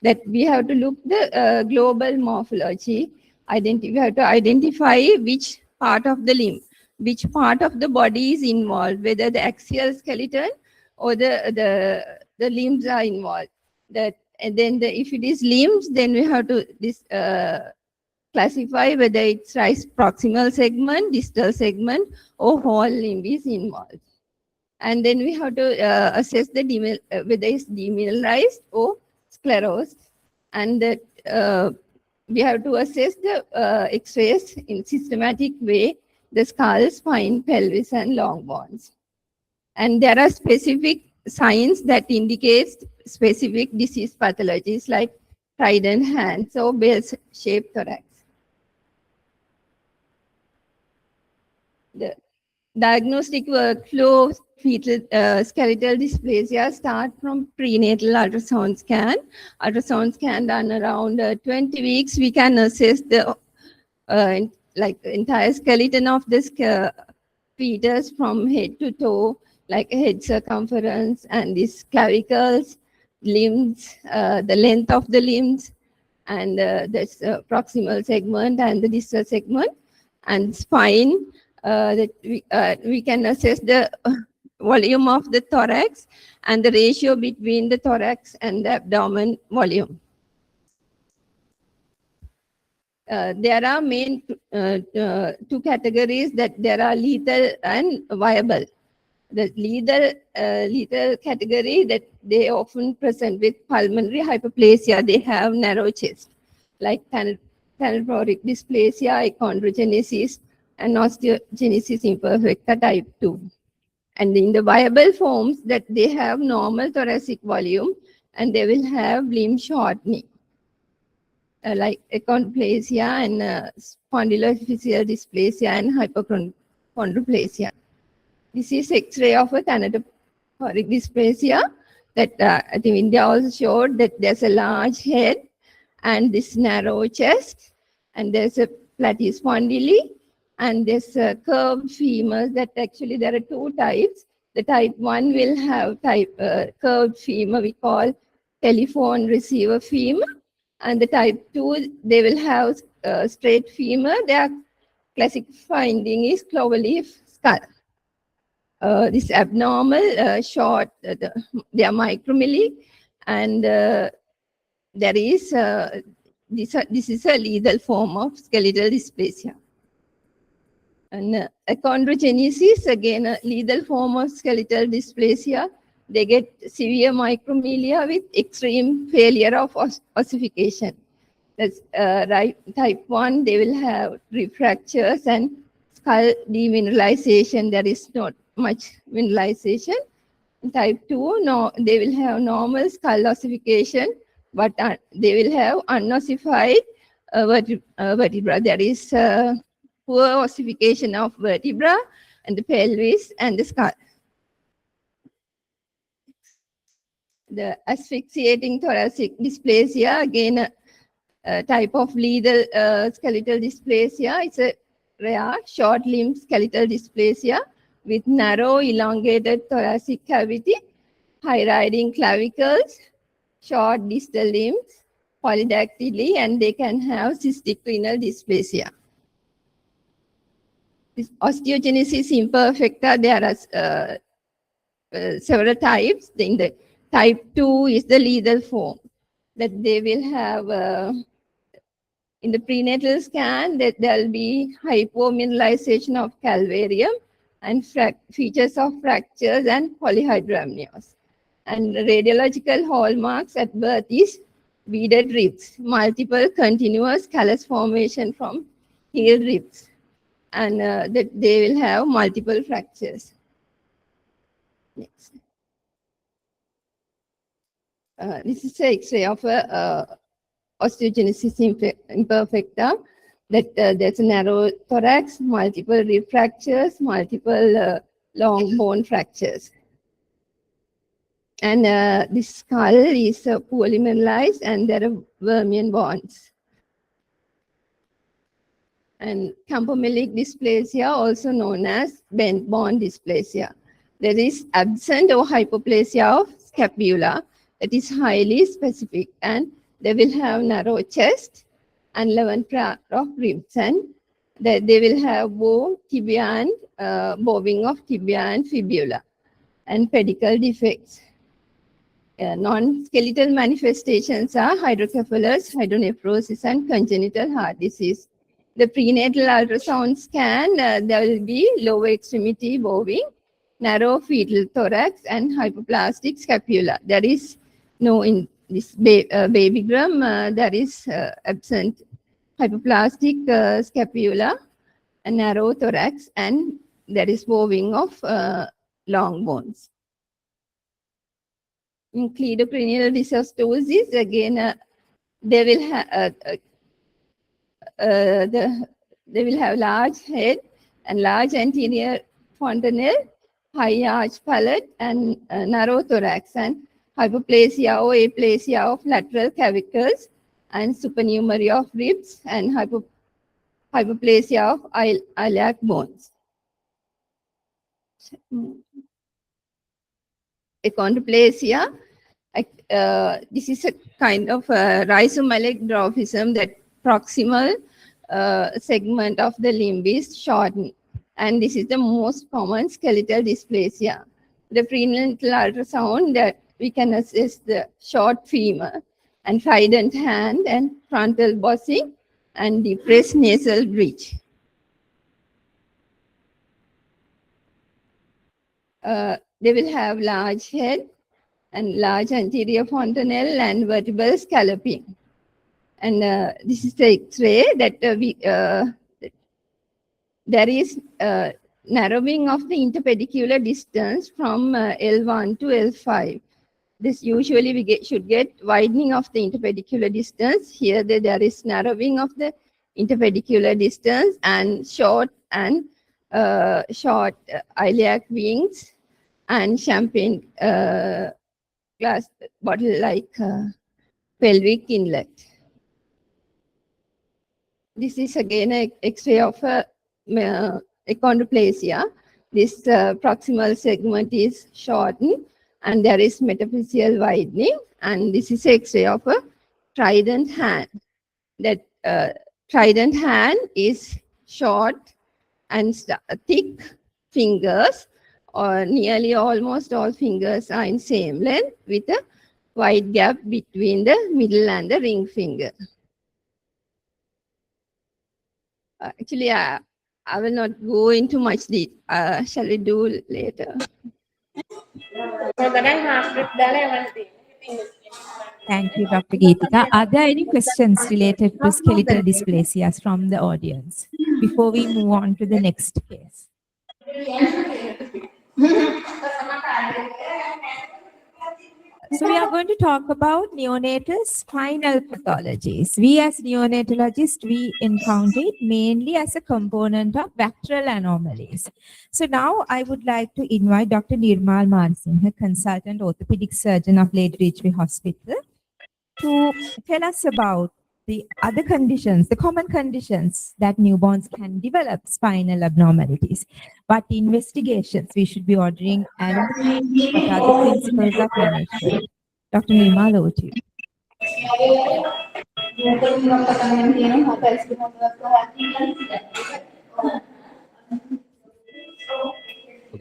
F: That we have to look the global morphology. We have to identify which part of the limb, which part of the body is involved, whether the axial skeleton or the limbs are involved. And then if it is limbs, then we have to classify whether it's right proximal segment, distal segment, or whole limb is involved. And then we have to assess the whether it's demineralized or sclerosed, and that we have to assess the X-rays in systematic way, the skull, spine, pelvis, and long bones. And there are specific signs that indicates specific disease pathologies like trident hands or bell-shaped thorax. The diagnostic workflow fetal skeletal dysplasia start from prenatal ultrasound scan. Ultrasound scan done around 20 weeks. We can assess the entire skeleton of the fetus from head to toe, like head circumference and these clavicles, limbs, the length of the limbs, and this proximal segment and the distal segment, and spine. That we can assess the volume of the thorax and the ratio between the thorax and the abdomen volume. There are main two categories, that there are lethal and viable. The lethal category, that they often present with pulmonary hyperplasia. They have narrow chest, like thanatophoric dysplasia, achondrogenesis, and osteogenesis imperfecta type 2. And in the viable forms, that they have normal thoracic volume and they will have limb shortening, like achondroplasia and spondyloepiphyseal dysplasia and hypochondroplasia. This is X-ray of a thanatophoric dysplasia that I think Vindya also showed, that there's a large head and this narrow chest, and there's a platyspondyly, and there's a curved femur. That actually there are two types. The type 1 will have curved femur, we call telephone receiver femur, and the type 2, they will have straight femur. Their classic finding is cloverleaf skull. This abnormal, short, they are micromilli, and there is this is a lethal form of skeletal dysplasia. And achondrogenesis, again, a lethal form of skeletal dysplasia. They get severe micromelia with extreme failure of ossification. That's type 1, they will have rib fractures and skull demineralization. There is not much mineralization. Type 2, no, they will have normal skull ossification, but they will have unossified vertebra. There is poor ossification of vertebra and the pelvis and the skull. The asphyxiating thoracic dysplasia, again, a type of lethal skeletal dysplasia. It's a rare short-limbed skeletal dysplasia with narrow elongated thoracic cavity, high-riding clavicles, short distal limbs, polydactyly, and they can have cystic renal dysplasia. This osteogenesis imperfecta, there are several types. In the type 2 is the lethal form, that they will have in the prenatal scan that there will be hypomineralization of calvarium and features of fractures and polyhydramnios. And radiological hallmarks at birth is beaded ribs, multiple continuous callus formation from heel ribs, and that they will have multiple fractures. Next. This is an X-ray of a osteogenesis imperfecta, that there's a narrow thorax, multiple rib fractures, multiple long bone fractures. And this skull is poorly mineralized and there are vermian bonds. And campomelic dysplasia, also known as bent bone dysplasia. There is absent or hypoplasia of scapula that is highly specific, and they will have narrow chest and 11 pair of ribs, and they will have bow, tibia, and bowing of tibia and fibula, and pedicle defects. Non-skeletal manifestations are hydrocephalus, hydronephrosis, and congenital heart disease. The prenatal ultrasound scan, there will be lower extremity bowing, narrow fetal thorax, and hypoplastic scapula. There is no, in this babygram, there is absent hypoplastic scapula, a narrow thorax, and there is bowing of long bones. In cleidocranial dysostosis, again, they will have they will have large head and large anterior fontanelle, high arch palate, and narrow thorax, and hypoplasia or aplasia of lateral clavicles, and supernumerary of ribs, and hypoplasia of iliac bones. Achondroplasia, this is a kind of rhizomelic dwarfism, that proximal segment of the limb is shortened, and this is the most common skeletal dysplasia. The prenatal ultrasound, that we can assess the short femur and trident hand and frontal bossing and depressed nasal bridge. They will have large head and large anterior fontanelle and vertebral scalloping. And this is the X-ray that there is narrowing of the interpedicular distance from L1 to L5. This usually we should get widening of the interpedicular distance. Here there is narrowing of the interpedicular distance and short iliac wings and champagne glass bottle-like pelvic inlet. This is again an X-ray of achondroplasia. This proximal segment is shortened and there is metaphyseal widening, and this is X-ray of a trident hand. That trident hand is short and thick fingers, or nearly almost all fingers are in same length with a wide gap between the middle and the ring finger. Actually, I will not go into much detail. Shall we do later?
B: Thank you, Dr. Geethika. Are there any questions related to skeletal dysplasias from the audience before we move on to the next case? So we are going to talk about neonatal spinal pathologies. We as neonatologists, we encounter it mainly as a component of bacterial anomalies. So now I would like to invite Dr. Nirmal Marasinghe, consultant orthopedic surgeon of Lady Ridgeway Hospital, to tell us about the other conditions, the common conditions that newborns can develop spinal abnormalities. What investigations we should be ordering, and what are the principles of management? Dr. Nirmal, over to you.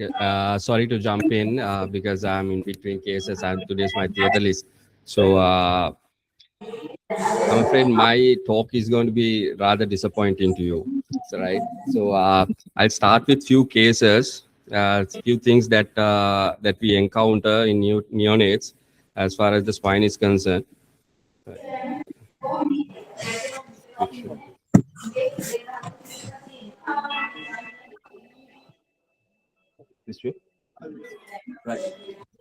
G: Okay. Sorry to jump in because I'm in between cases and today's my theater list. So I'm afraid my talk is going to be rather disappointing to you. So, right. So I'll start with few cases, few things that that we encounter in neonates as far as the spine is concerned. This way. Right.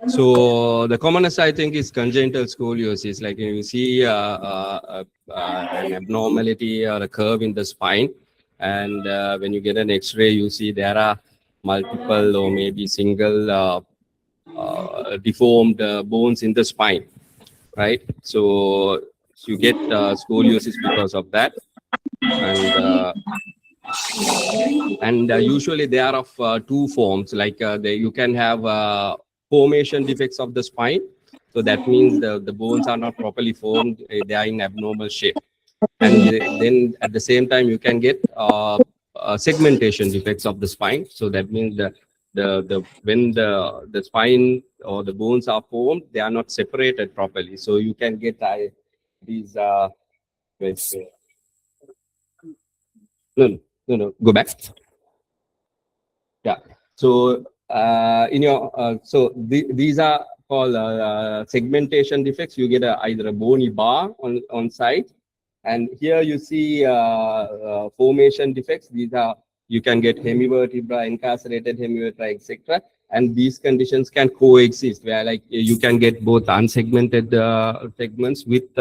G: So the commonest, I think, is congenital scoliosis. Like you see an abnormality or a curve in the spine, and when you get an X-ray, you see there are multiple or maybe single deformed bones in the spine, right? So you get scoliosis because of that, and usually they are of two forms. Like you can have formation defects of the spine. So that means the bones are not properly formed. They are in abnormal shape. And then at the same time, you can get segmentation defects of the spine. So that means when the spine or the bones are formed, they are not separated properly. So you can get these. No, go back. Yeah. So these are called segmentation defects. You get either a bony bar on site, and here you see formation defects. These are, you can get hemivertebra, incarcerated hemivertebra, etc. And these conditions can coexist, where like you can get both unsegmented segments with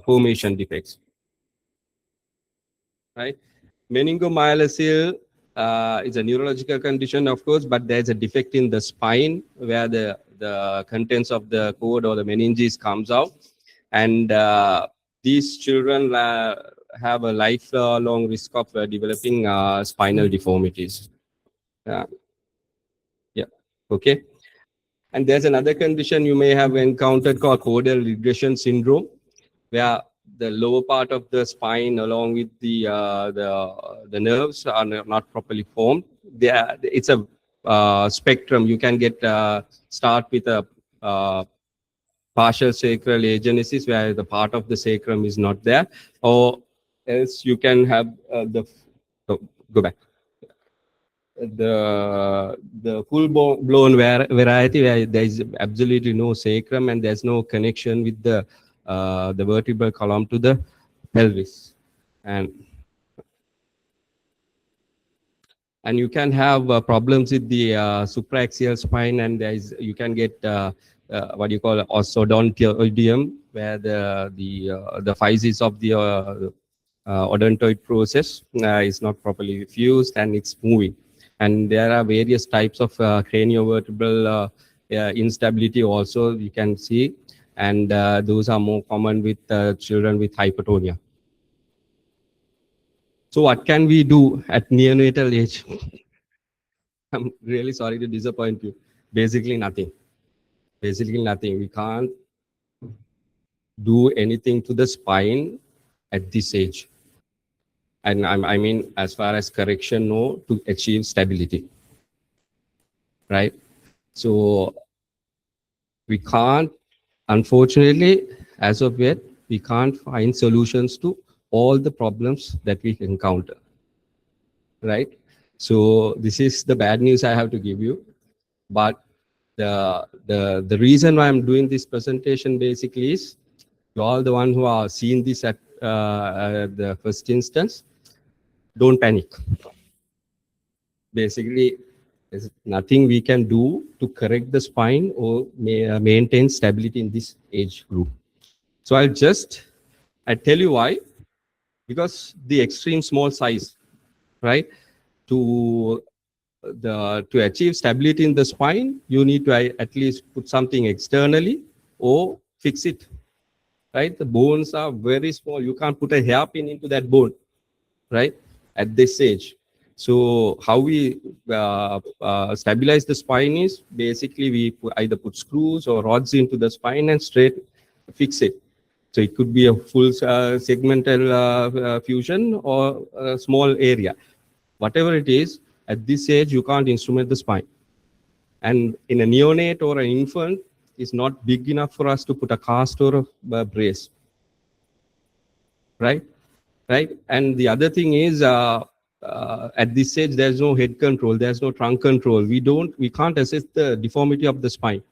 G: formation defects. Right. Meningomyelocele is a neurological condition, of course, but there's a defect in the spine where the contents of the cord or the meninges comes out. And these children have a lifelong risk of developing spinal deformities. Yeah. Okay. And there's another condition you may have encountered called caudal regression syndrome, where the lower part of the spine, along with the nerves, are not properly formed. It's a spectrum. You can get start with a partial sacral agenesis, where the part of the sacrum is not there, or else you can have go back. The full blown variety, where there is absolutely no sacrum and there's no connection with the vertebral column to the pelvis, and you can have problems with the supraaxial spine, and you can get what you call orthodontoidium, where the physis of the odontoid process is not properly fused and it's moving. And there are various types of craniovertebral instability also you can see, and those are more common with children with hypertonia. So what can we do at neonatal age? I'm really sorry to disappoint you. Basically nothing. Basically nothing. We can't do anything to the spine at this age. And I mean, as far as correction, no, to achieve stability, right? So we can't, unfortunately, as of yet, we can't find solutions to all the problems that we encounter, right? So this is the bad news I have to give you. But the reason why I'm doing this presentation basically is you all the one who are seeing this at the first instance, don't panic. Basically, there's nothing we can do to correct the spine or maintain stability in this age group. So I tell you why. Because the extreme small size, right? To achieve stability in the spine, you need to at least put something externally or fix it, right? The bones are very small. You can't put a hairpin into that bone, right? At this age. So how we stabilize the spine is basically we either put screws or rods into the spine and straight fix it. So it could be a full segmental fusion or a small area. Whatever it is, At this age, you can't instrument the spine. And in a neonate or an infant, it's not big enough for us to put a cast or a brace. Right? Right? And the other thing is, at this stage, there's no head control, there's no trunk control. We can't assess the deformity of the spine,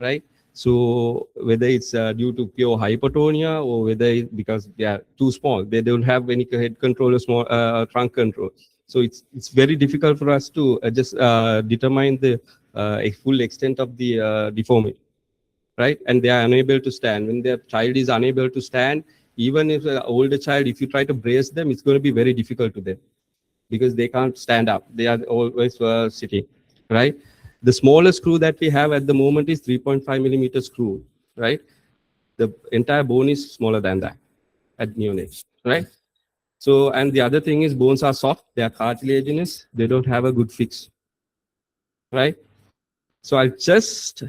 G: right? So whether it's due to pure hypotonia or whether it's because they are too small, they don't have any head control or small trunk control. So it's very difficult for us to just determine the full extent of the deformity, right? And they are unable to stand. When their child is unable to stand, even if an older child, if you try to brace them, it's going to be very difficult to them because they can't stand up. They are always sitting, right? The smallest screw that we have at the moment is 3.5 millimeter screw, right? The entire bone is smaller than that at neonates, right? So, and the other thing is bones are soft, they are cartilaginous, they don't have a good fix, right? So I'll just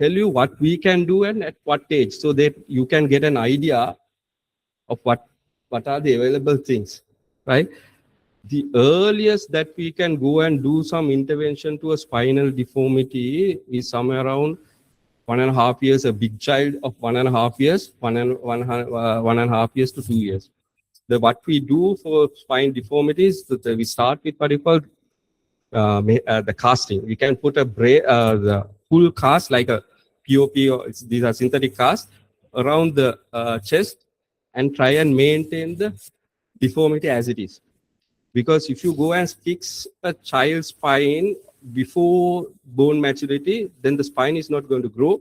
G: tell you what we can do and at what age so that you can get an idea of what are the available things, right? The earliest that we can go and do some intervention to a spinal deformity is somewhere around 1.5 years, a big child of 1.5 years, 1.5 years to 2 years. What we do for spine deformities, we start with what you call the casting. We can put the full cast like a POP, or these are synthetic casts, around the chest and try and maintain the deformity as it is. Because if you go and fix a child's spine before bone maturity, then the spine is not going to grow,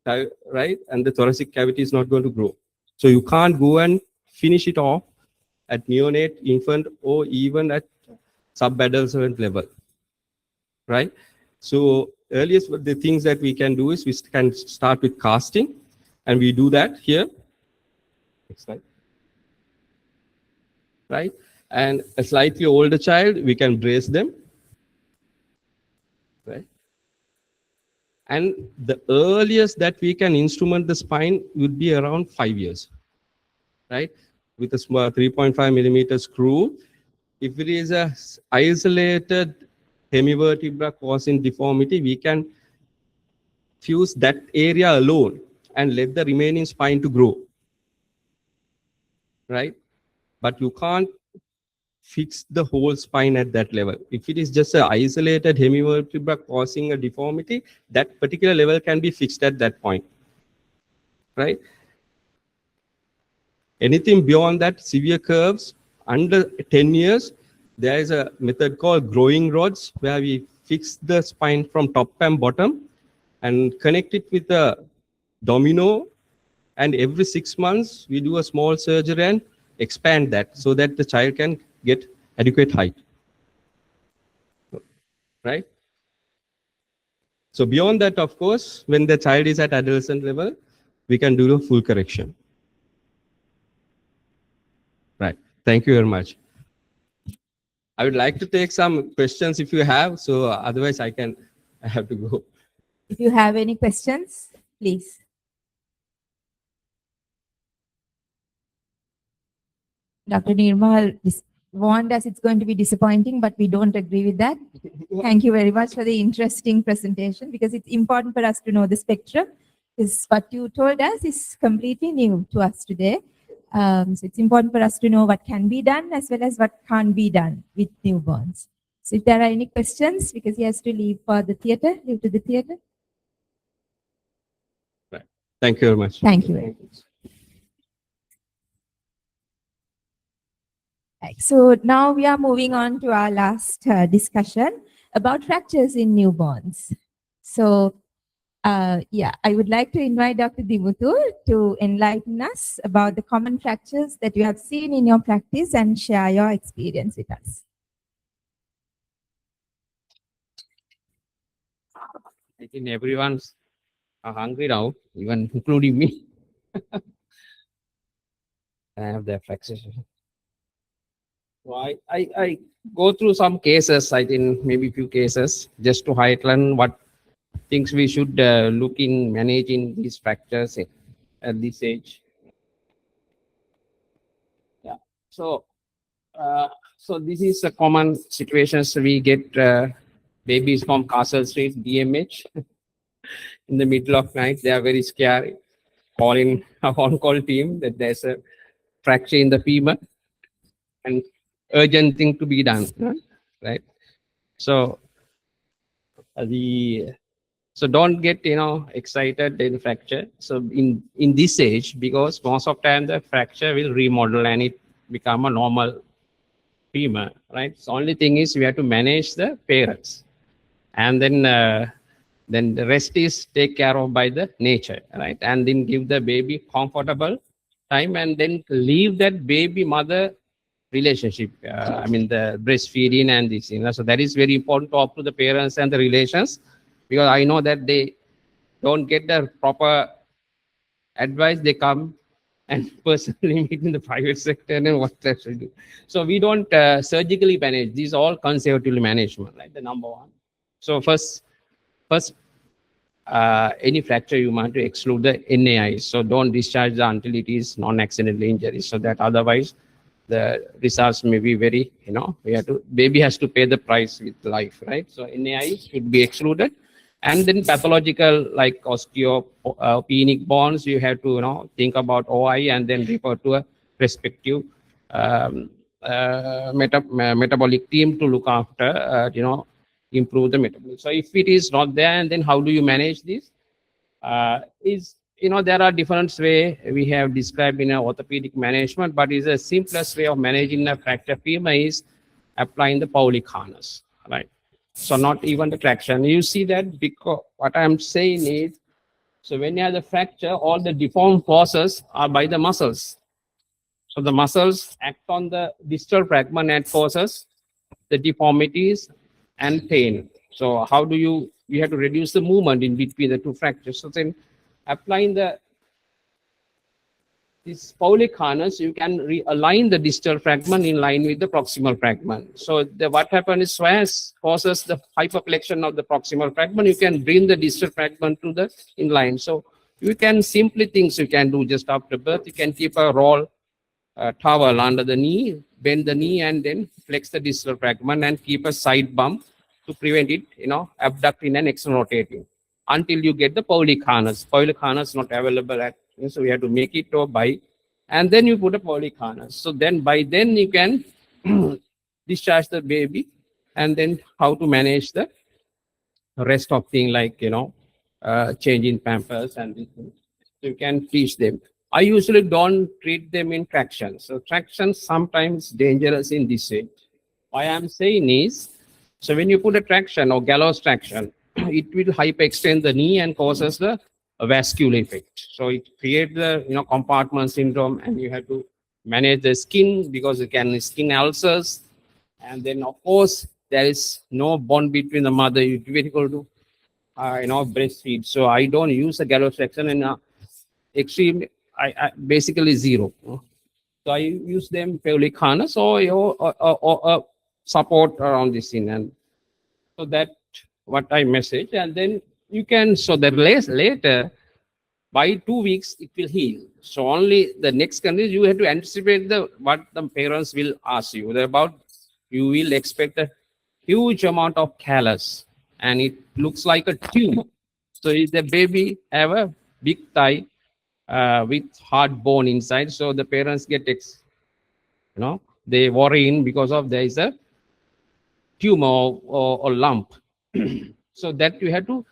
G: right? And the thoracic cavity is not going to grow. So you can't go and finish it off at neonate, infant, or even at sub-adolescent level, right? So earliest the things that we can do is we can start with casting, and we do that here. Next slide. Right? And a slightly older child, we can brace them, right? And the earliest that we can instrument the spine would be around 5 years, right? With a small 3.5 millimeter screw. If it is a isolated hemivertebra causing deformity, we can fuse that area alone and let the remaining spine to grow, right? But you can't fix the whole spine at that level. If it is just an isolated hemivertebra causing a deformity, that particular level can be fixed at that point, right? Anything beyond that, severe curves, under 10 years, there is a method called growing rods where we fix the spine from top and bottom and connect it with a domino. And every 6 months, we do a small surgery and expand that so that the child can get adequate height, right? So beyond that, of course, when the child is at adolescent level, we can do a full correction. Right. Thank you very much. I would like to take some questions if you have, so otherwise I have to go.
B: If you have any questions, please. Dr. Nirmal warned us it's going to be disappointing, but we don't agree with that. Thank you very much for the interesting presentation, because it's important for us to know the spectrum. Because what you told us is completely new to us today. So it's important for us to know what can be done as well as what can't be done with newborns. So if there are any questions, because he has to leave to the theater.
G: Right. Thank you very much.
B: Thank you very much. Right. So now we are moving on to our last discussion about fractures in newborns. So I would like to invite Dr. Dimuthu to enlighten us about the common fractures that you have seen in your practice and share your experience with us.
D: I think everyone's hungry now, even including me. I have the fractures. So I go through some cases, I think maybe few cases, just to highlight what things we should look in managing these fractures at this age. Yeah. So So this is a common situations we get babies from Castle Street, DMH, in the middle of night. They are very scary. Calling a on-call team that there's a fracture in the femur and urgent thing to be done, right? So so don't get excited in fracture. So in this age, because most of the time the fracture will remodel and it become a normal femur, right? So only thing is we have to manage the parents, and then the rest is take care of by the nature, right? And then give the baby comfortable time, and then leave that baby mother relationship. I mean the breastfeeding and this, so that is very important to talk to the parents and the relations, because I know that they don't get the proper advice. They come and personally meet in the private sector and what that should do. So we don't surgically manage. These are all conservatively management, right? The number one. So first, any fracture you want to exclude the NAI. So don't discharge until it is non-accidental injury. So that otherwise the results may be very, baby has to pay the price with life, right? So NAI should be excluded. And then pathological like osteopenic bones, you have to think about OI and then refer to a respective metabolic team to look after, improve the metabolism. So if it is not there, and then how do you manage this? There are different ways we have described in our orthopedic management, but is the simplest way of managing a fracture femur is applying the Paulic harness, right? So not even the traction. You see that, because what I'm saying is, so when you have the fracture, all the deformed forces are by the muscles. So the muscles act on the distal fragment and causes the deformities and pain. So how do you have to reduce the movement in between the two fractures. So then applying this Paulic harness, you can realign the distal fragment in line with the proximal fragment. So what happens is, as causes the hyperflexion of the proximal fragment, you can bring the distal fragment to the inline. So you can simply things you can do just after birth. You can keep a roll towel under the knee, bend the knee, and then flex the distal fragment and keep a side bump to prevent it, abducting and external rotating until you get the Paulic harness. Paulic harness not available at, so we have to make it or buy, and then you put a Paulic harness. So then by then you can discharge the baby, and then how to manage the rest of thing like changing pampers and these things. So you can teach them. I usually don't treat them in traction. So traction sometimes dangerous in this age. Why I'm saying is, so when you put a traction or gallows traction, it will hyperextend the knee and causes the vascular effect. So it creates the compartment syndrome, and you have to manage the skin because it can skin ulcers. And then of course there is no bond between the mother. It's very difficult to breastfeed. So I don't use a gallows traction, and extreme I basically zero. So I use them Paulic harness or support around this thing, and so that what I message, and then you can, so that later by 2 weeks it will heal. So only the next condition you have to anticipate what the parents will ask you about. You will expect a huge amount of callus, and it looks like a tumor. So if the baby have a big thigh with hard bone inside, so the parents get they worry in because of there is a tumor or lump. So that you have to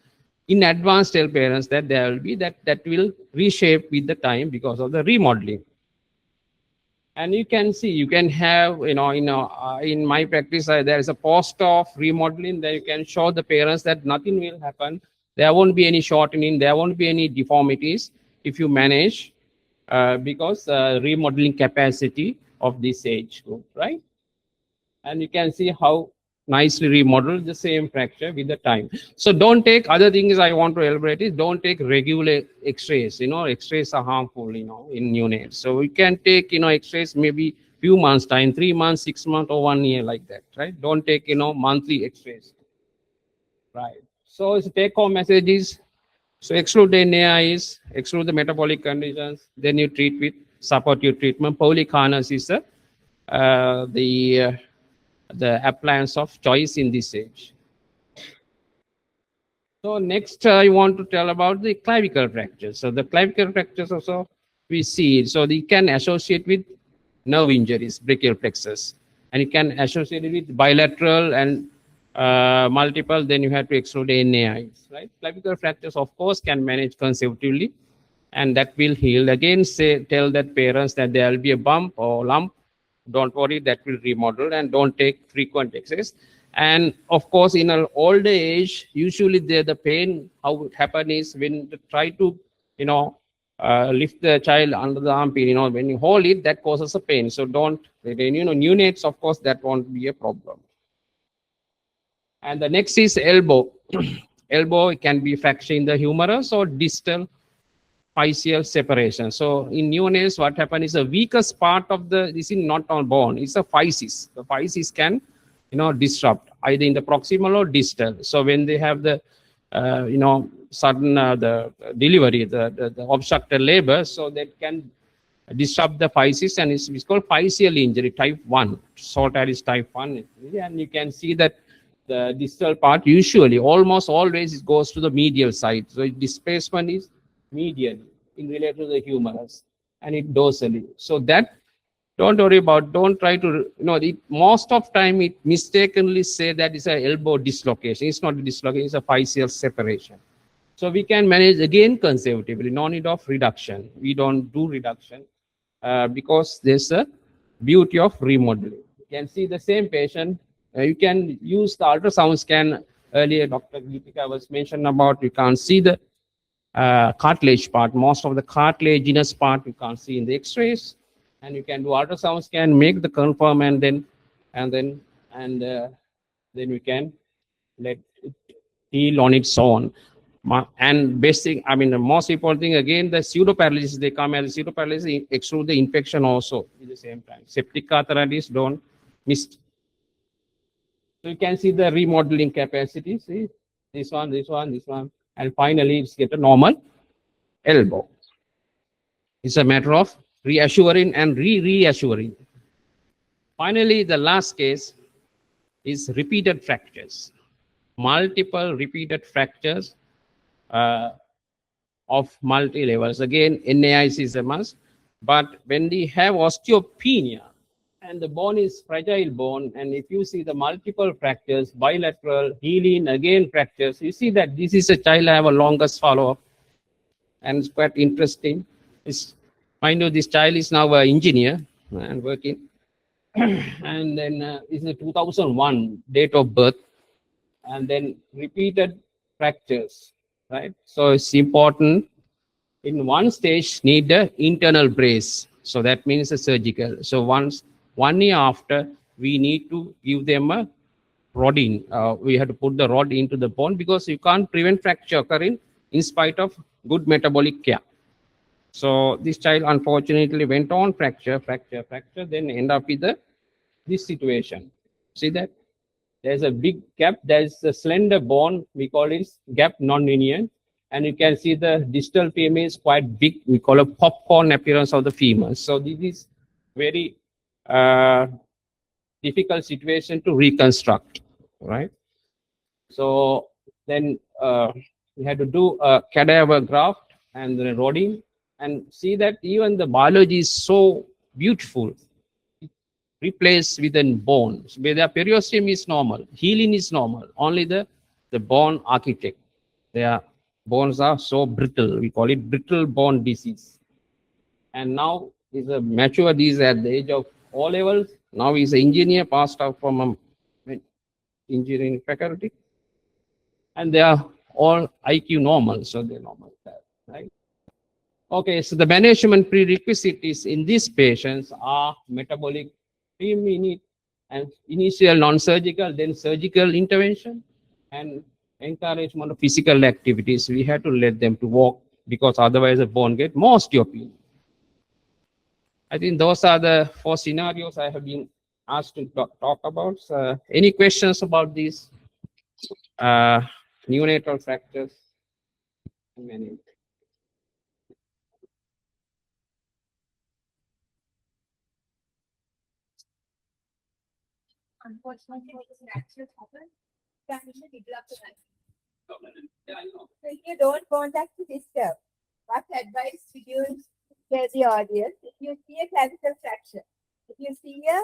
D: in advance tell parents that there will be that will reshape with the time because of the remodeling. And you can see, you can have, in my practice, there is a post of remodeling that you can show the parents that nothing will happen. There won't be any shortening. There won't be any deformities if you manage because remodeling capacity of this age group, right? And you can see how nicely remodeled the same fracture with the time. So don't take other things I want to elaborate is don't take regular x-rays. X-rays are harmful, in neonates. So we can take, x-rays maybe few months time, 3 months, 6 months or 1 year like that, right? Don't take, monthly x-rays, right? So it's take home messages. So exclude the NAIs, exclude the metabolic conditions, then you treat with supportive treatment. Paulic harness is the the appliance of choice in this age. So next, I want to tell about the clavicle fractures. So the clavicle fractures also we see. So they can associate with nerve injuries, brachial plexus, and it can associate it with bilateral and multiple. Then you have to exclude NAIs, right? Clavicle fractures, of course, can manage conservatively, and that will heal. Again, tell that parents that there will be a bump or lump. Don't worry, that will remodel, and don't take frequent exercise. And of course, in an older age, usually the pain, how it happen is when they try to, lift the child under the armpit, when you hold it, that causes a pain. So don't, neonates, of course, that won't be a problem. And the next is elbow. Elbow can be fracture in the humerus or distal physeal separation. So in neonates, what happens is the weakest part of this is not on bone, it's a physis. The physis can, disrupt either in the proximal or distal. So when they have the, sudden the delivery, the obstructed labor, so that can disrupt the physis, and it's called physeal injury type 1. Short is type 1. And you can see that the distal part usually, almost always, it goes to the medial side. So displacement is medial in relation to the humerus, and it dorsally. So that don't worry about, don't try to, most of time it mistakenly say that it's an elbow dislocation. It's not a dislocation, it's a physeal separation. So we can manage again conservatively, no need of reduction. We don't do reduction because there's a beauty of remodeling. You can see the same patient. You can use the ultrasound scan. Earlier, Dr. Geethika was mentioned about, you can't see the cartilage part. Most of the cartilaginous part you can't see in the x-rays, and you can do ultrasound scan, make the confirm, and then we can let it heal on its own. And basic, the most important thing, again, the pseudoparalysis, they come as pseudoparalysis, exclude the infection also at the same time. Septic arthritis, don't miss. So you can see the remodeling capacity. See this one, and finally it's get a normal elbow. It's a matter of reassuring and reassuring. Finally, the last case is repeated fractures. Multiple repeated fractures of multi-levels. Again, NAIs is a must. But when we have osteopenia, and the bone is fragile bone, and if you see the multiple fractures, bilateral, healing, again fractures, you see that this is a child I have a longest follow-up, and it's quite interesting. I know this child is now an engineer and working, and then it's a 2001 date of birth, and then repeated fractures, right? So it's important. In one stage, need the internal brace. So that means a surgical. So 1 year after, we need to give them a rodding. We have to put the rod into the bone because you can't prevent fracture occurring in spite of good metabolic care. So this child unfortunately went on fracture, then end up with this situation. See that? There's a big gap. There's a slender bone. We call it gap non-linear. And you can see the distal femur is quite big. We call a popcorn appearance of the femur. So this is very difficult situation to reconstruct, right? So then we had to do a cadaver graft and the rodding, and see that even the biology is so beautiful. Replaced with a bone. So the periosteum is normal, healing is normal. Only the bone architect. Their bones are so brittle. We call it brittle bone disease. And now is a mature disease at the age of O levels. Now he's an engineer, passed out from engineering faculty, and they are all IQ normal, so they're normal, right? Okay, so the management prerequisites in these patients are metabolic pre-minute and initial non-surgical, then surgical intervention, and encouragement of physical activities. We have to let them to walk because otherwise the bone get more osteopenia. I think those are the 4 scenarios I have been asked to talk about. So any questions about these neonatal fractures?
H: unfortunately, because fractures happen, can in the middle of the night. So if you don't want us to disturb, what advice would you tell the audience if you see a classical fracture? If you see a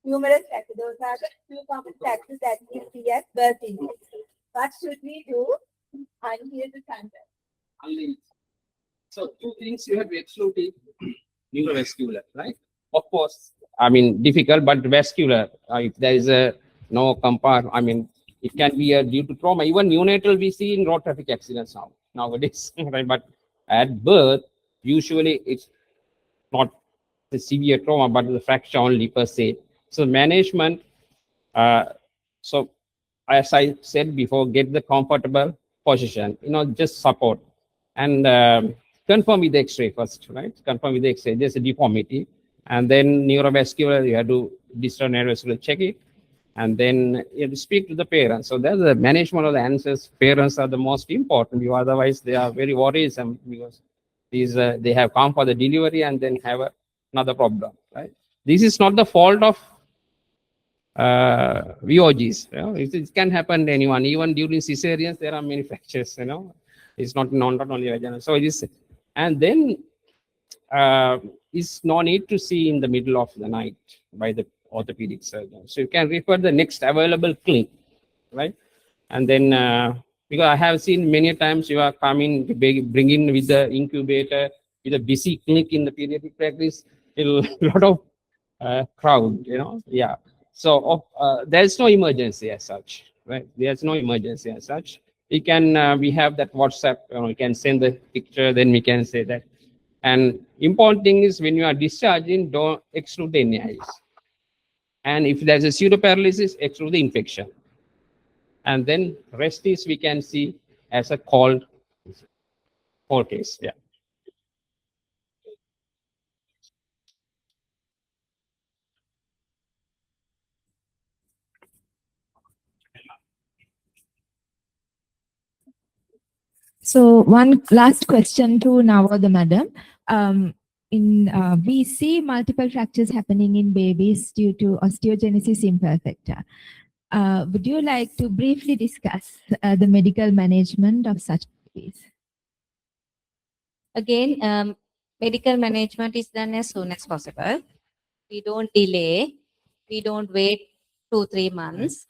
H: numerous fracture, those are the two common fractures that we see at birth injury. What should we do until the contact?
D: So two things you have to exclude is neurovascular, right? Of course, I mean difficult, but vascular. If there is a no compare, I mean it can be due to trauma. Even neonatal we see in road traffic accidents nowadays, right? But at birth, usually it's not the severe trauma, but the fracture only per se. So management. So as I said before, get the comfortable position. Just support and confirm with the X-ray first, right? Confirm with the X-ray. There's a deformity, and then neurovascular. You have to distal neurovascular check it, and then you have to speak to the parents. So that's the management of the answers. Parents are the most important. Otherwise, they are very worrisome because they have come for the delivery and then have another problem, right? This is not the fault of VOGs. It can happen to anyone. Even during cesareans, there are many fractures. It's not only vaginal. So it is, and then is no need to see in the middle of the night by the orthopedic surgeon. So you can refer the next available clinic, right? And then because I have seen many times you are coming to bring in with the incubator with a busy clinic in the pediatric practice, a lot of crowd, yeah. So there's no emergency as such, right? There's no emergency as such. We have that WhatsApp, we can send the picture, then we can say that. And important thing is when you are discharging, don't exclude the NIs. And if there's a pseudoparalysis, exclude the infection. And then rest is we can see as a cold case, yeah.
B: So one last question to Navoda madam. We see multiple fractures happening in babies due to osteogenesis imperfecta. Would you like to briefly discuss the medical management of such babies?
C: Again, medical management is done as soon as possible. We don't delay. We don't wait 2-3 months.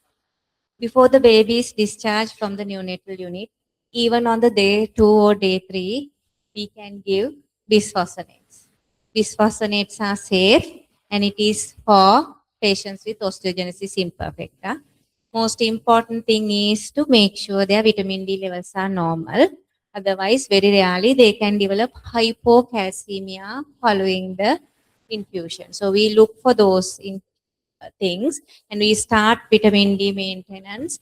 C: Before the baby is discharged from the neonatal unit, even on the day 2 or day 3, we can give bisphosphonates. Bisphosphonates are safe and it is for patients with osteogenesis imperfecta. Most important thing is to make sure their vitamin D levels are normal. Otherwise, very rarely they can develop hypocalcemia following the infusion. So we look for those things and we start vitamin D maintenance.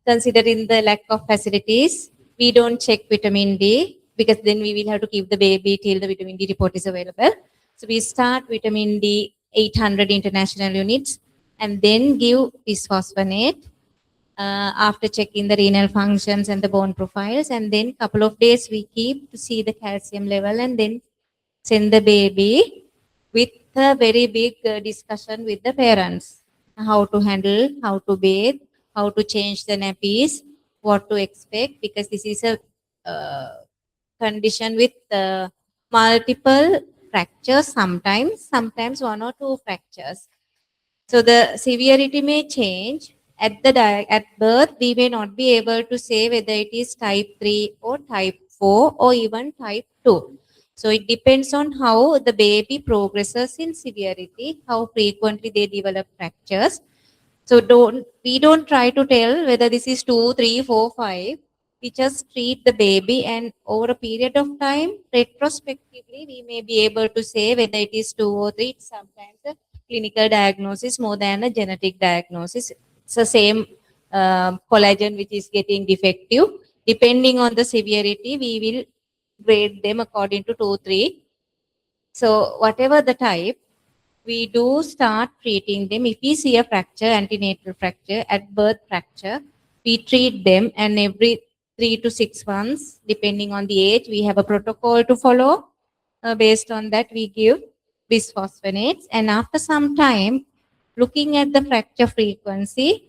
C: Considering the lack of facilities, we don't check vitamin D because then we will have to keep the baby till the vitamin D report is available. So we start vitamin D 800 international units and then give bisphosphonate after checking the renal functions and the bone profiles. And then couple of days we keep to see the calcium level and then send the baby with a very big discussion with the parents. How to handle, how to bathe, how to change the nappies, what to expect, because this is a condition with multiple fractures, sometimes 1 or 2 fractures. So the severity may change. At birth, we may not be able to say whether it is type 3 or type 4 or even type 2. So it depends on how the baby progresses in severity, how frequently they develop fractures. So we don't try to tell whether this is 2, 3, 4, 5. We just treat the baby and over a period of time, retrospectively, we may be able to say whether it is 2 or 3. It's sometimes a clinical diagnosis more than a genetic diagnosis. It's the same collagen which is getting defective. Depending on the severity, we will grade them according to 2, 3. So whatever the type, we do start treating them. If we see a fracture, antenatal fracture, at birth fracture, we treat them, and every 3 to 6 months, depending on the age, we have a protocol to follow. Based on that, we give bisphosphonates, and after some time, Looking at the fracture frequency,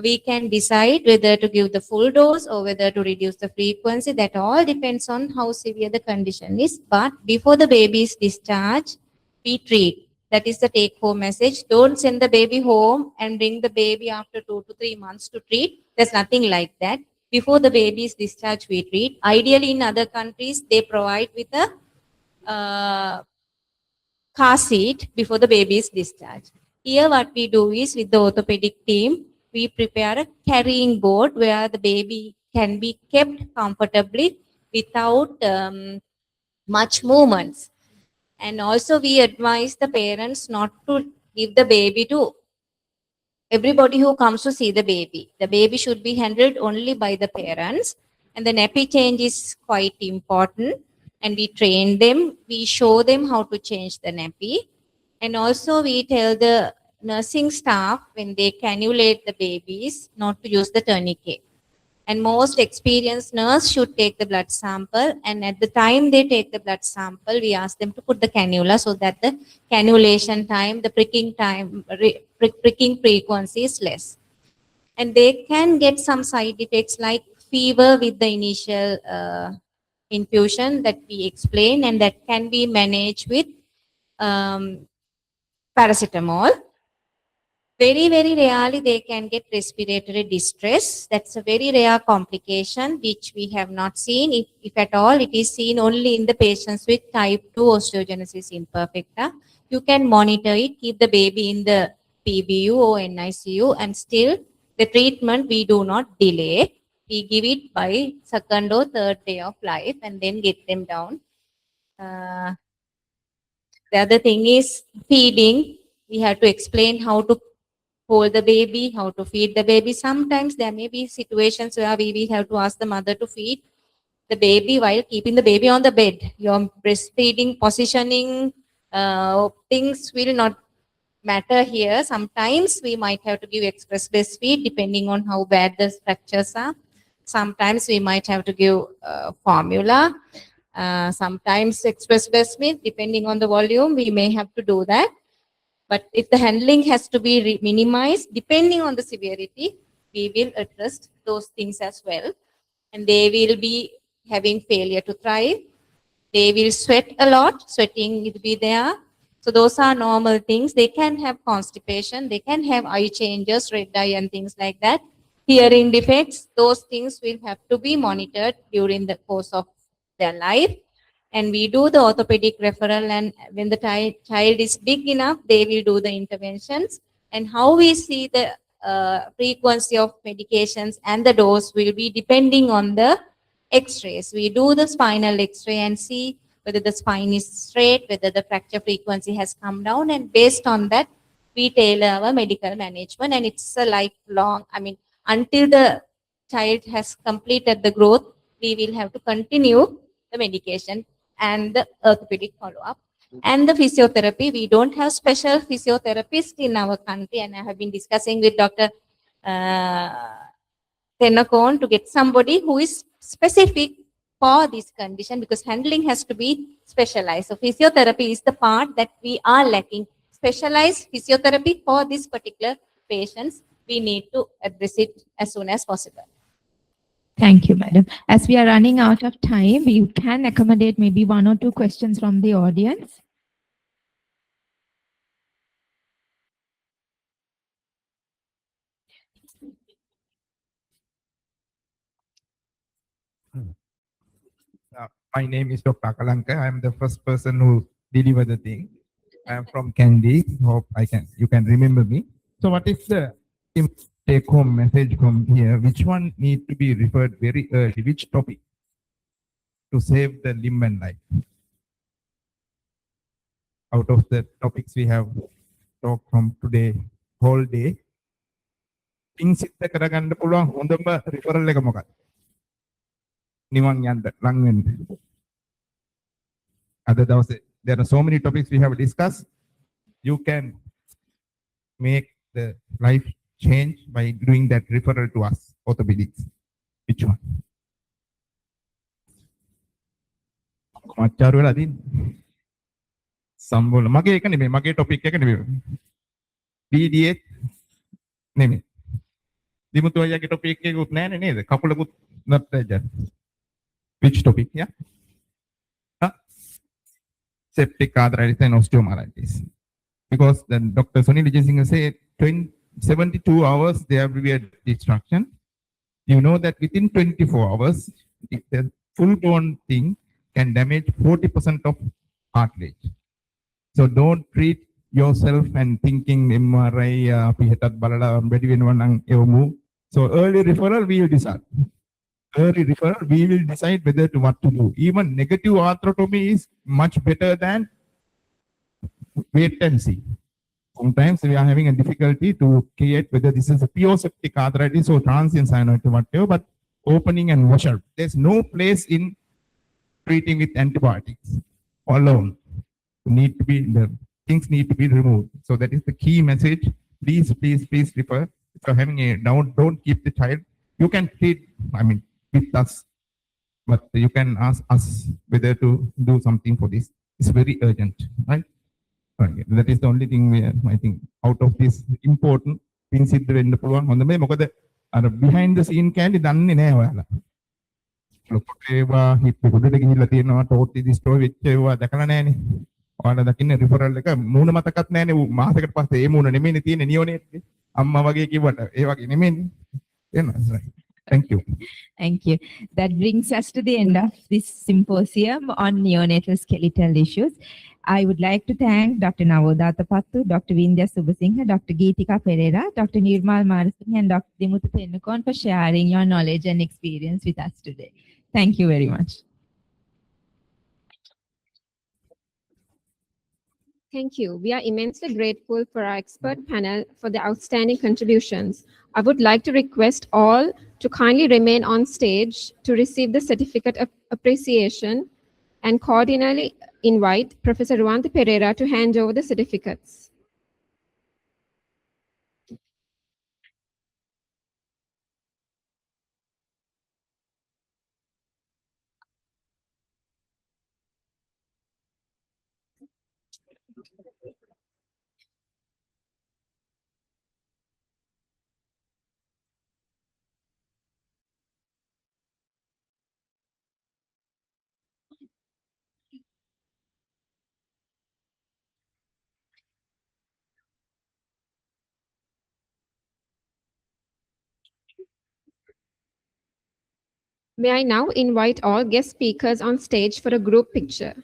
C: we can decide whether to give the full dose or whether to reduce the frequency. That all depends on how severe the condition is. But before the baby is discharged, we treat. That is the take-home message. Don't send the baby home and bring the baby after 2 to 3 months to treat. There's nothing like that. Before the baby is discharged, we treat. Ideally, in other countries, they provide with a car seat before the baby is discharged. Here, what we do is with the orthopedic team, we prepare a carrying board where the baby can be kept comfortably without much movements. And also, we advise the parents not to give the baby to everybody who comes to see the baby. The baby should be handled only by the parents. And the nappy change is quite important. And we train them, we show them how to change the nappy. And also we tell the nursing staff when they cannulate the babies not to use the tourniquet. And most experienced nurse should take the blood sample. And at the time they take the blood sample, we ask them to put the cannula so that the cannulation time, the pricking time, pricking frequency is less. And they can get some side effects like fever with the initial infusion that we explain, and that can be managed with paracetamol. Very, very rarely they can get respiratory distress. That's a very rare complication which we have not seen. If at all, it is seen only in the patients with type 2 osteogenesis imperfecta. You can monitor it, keep the baby in the PBU or NICU, and still the treatment we do not delay. We give it by second or third day of life and then get them down. The other thing is feeding. We have to explain how to hold the baby, how to feed the baby. Sometimes there may be situations where we will have to ask the mother to feed the baby while keeping the baby on the bed. Your breastfeeding, positioning, things will not matter here. Sometimes we might have to give express breastfeed depending on how bad the fractures are. Sometimes we might have to give formula. Sometimes express breastfeed, depending on the volume, we may have to do that. But if the handling has to be minimized, depending on the severity, we will address those things as well. And they will be having failure to thrive. They will sweat a lot, sweating will be there. So those are normal things. They can have constipation, they can have eye changes, red eye and things like that. Hearing defects, those things will have to be monitored during the course of their life. And we do the orthopedic referral, and when the child is big enough, they will do the interventions. And how we see the frequency of medications and the dose will be depending on the x-rays. We do the spinal x-ray and see whether the spine is straight, whether the fracture frequency has come down, and based on that, we tailor our medical management. And it's a lifelong, until the child has completed the growth, we will have to continue the medication and the orthopedic follow-up. And the physiotherapy, we don't have special physiotherapists in our country, and I have been discussing with Dr. Tennakoon to get somebody who is specific for this condition, because handling has to be specialized. So physiotherapy is the part that we are lacking. Specialized physiotherapy for this particular patients, we need to address it as soon as possible.
B: Thank you, madam. As we are running out of time, we can accommodate maybe 1 or 2 questions from the audience.
I: My name is Dr. Akalanka. I am the first person who delivered the thing. I am from Kandy. Hope you can remember me. So what is the take home message from here? Which one need to be referred very early? Which topic to save the limb and life? Out of the topics we have talked from today, whole day, things සිද්ධ කරගන්න පුළුවන් හොඳම referral එක මොකක්ද? නිවන් යන්න ලං වෙන්න. Other than there are so many topics we have discussed. You can make the life change by doing that referral to us, orthopedics. Which one? මාචාරු වෙලා දින්නේ. සම්බෝල මගේ එක නෙමෙයි, මගේ topic එක නෙමෙයි. PDH නෙමෙයි. Dimuthu අයියාගේ topic එකකුත් නැහැ නේද? කකුලකුත් not there. Which topic? Yeah. Septic arthritis and osteomyelitis. Because the Dr. Sunil Singh said 72 hours there will be a destruction. You know that within 24 hours, the full-blown thing can damage 40% of cartilage. So don't treat yourself and thinking MRI, Fetal, balala, ready when move. So early referral we will decide. Early referral we will decide whether to what to do. Even negative arthrotomy is much better than wait and see. Sometimes we are having a difficulty to create whether this is a pure septic arthritis or transient cyanoid, whatever, but opening and washer. There's no place in treating with antibiotics alone. Need to be, the things need to be removed. So that is the key message. Please refer. If you're having a doubt, don't keep the child. You can treat, with us, but you can ask us whether to do something for this. It's very urgent, right? Okay. That is the only thing we are, I think, out of this important things in the පුළුවන් හොඳ මේ මොකද අර behind the scene කැලේ දන්නේ නැහැ ඔයාලා. ලොකුට ඒවා හිත පොඩට ගිහිල්ලා තියෙනවා ටෝටි ඩිස්ට්‍රොයි වෙච්ච ඒවා දැකලා නැහැනේ. ඔයාලා දකින්නේ රිෆරල් එක මූණ මතකත් නැහැනේ මාසයකට පස්සේ ඒ මූණ නෙමෙයිනේ තියෙන්නේ නියෝනේට්ගේ. අම්මා වගේ කිව්වට ඒ වගේ නෙමෙයිනේ. එනවා. Thank you.
B: Thank you. That brings us to the end of this symposium on neonatal skeletal issues. I would like to thank Dr. Navoda Atapattu, Dr. Vindya Subasinghe, Dr. Geethika Perera, Dr. Nirmal Marasinghe, and Dr. Dimuthu Tennakoon for sharing your knowledge and experience with us today. Thank you very much.
A: Thank you. We are immensely grateful for our expert panel for the outstanding contributions. I would like to request all to kindly remain on stage to receive the certificate of appreciation and cordially invite Professor Ruanthi Perera to hand over the certificates. May I now invite all guest speakers on stage for a group picture.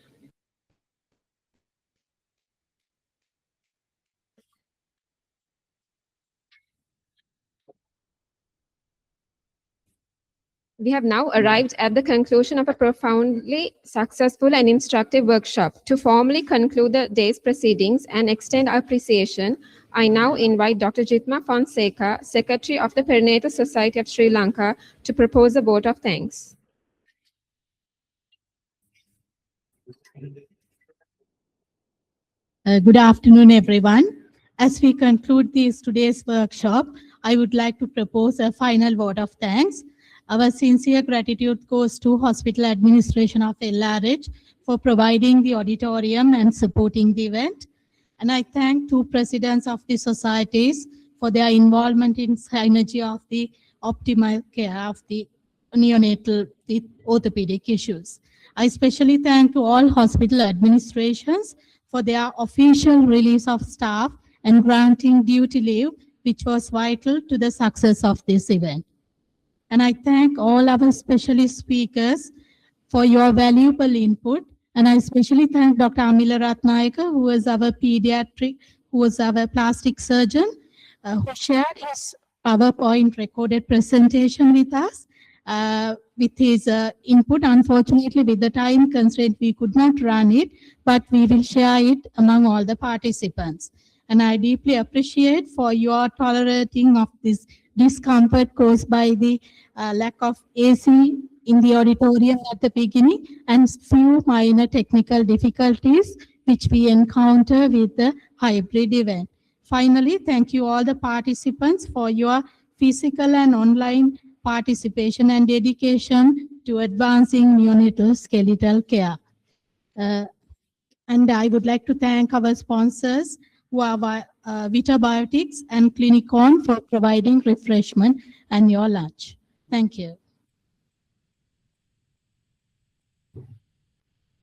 A: We have now arrived at the conclusion of a profoundly successful and instructive workshop. To formally conclude the day's proceedings and extend our appreciation, I now invite Dr. Jitma Fonseca, Secretary of the Perinatal Society of Sri Lanka, to propose a vote of thanks.
J: Good afternoon, everyone. As we conclude today's workshop, I would like to propose a final vote of thanks. Our sincere gratitude goes to Hospital Administration of LRH for providing the auditorium and supporting the event. And I thank two presidents of the societies for their involvement in synergy of the optimal care of the neonatal with orthopedic issues. I especially thank to all hospital administrations for their official release of staff and granting duty leave, which was vital to the success of this event. And I thank all our specialist speakers for your valuable input. And I especially thank Dr. Amila Ratnayaka, who is our pediatric, who was our plastic surgeon, who shared his PowerPoint recorded presentation with us. With his input, unfortunately, with the time constraint, we could not run it, but we will share it among all the participants. And I deeply appreciate for your tolerating of this discomfort caused by the lack of AC in the auditorium at the beginning and few minor technical difficulties which we encounter with the hybrid event. Finally, thank you all the participants for your physical and online participation and dedication to advancing neonatal skeletal care. And I would like to thank our sponsors, Vitabiotics and Clinicon for providing refreshment and your lunch. Thank you.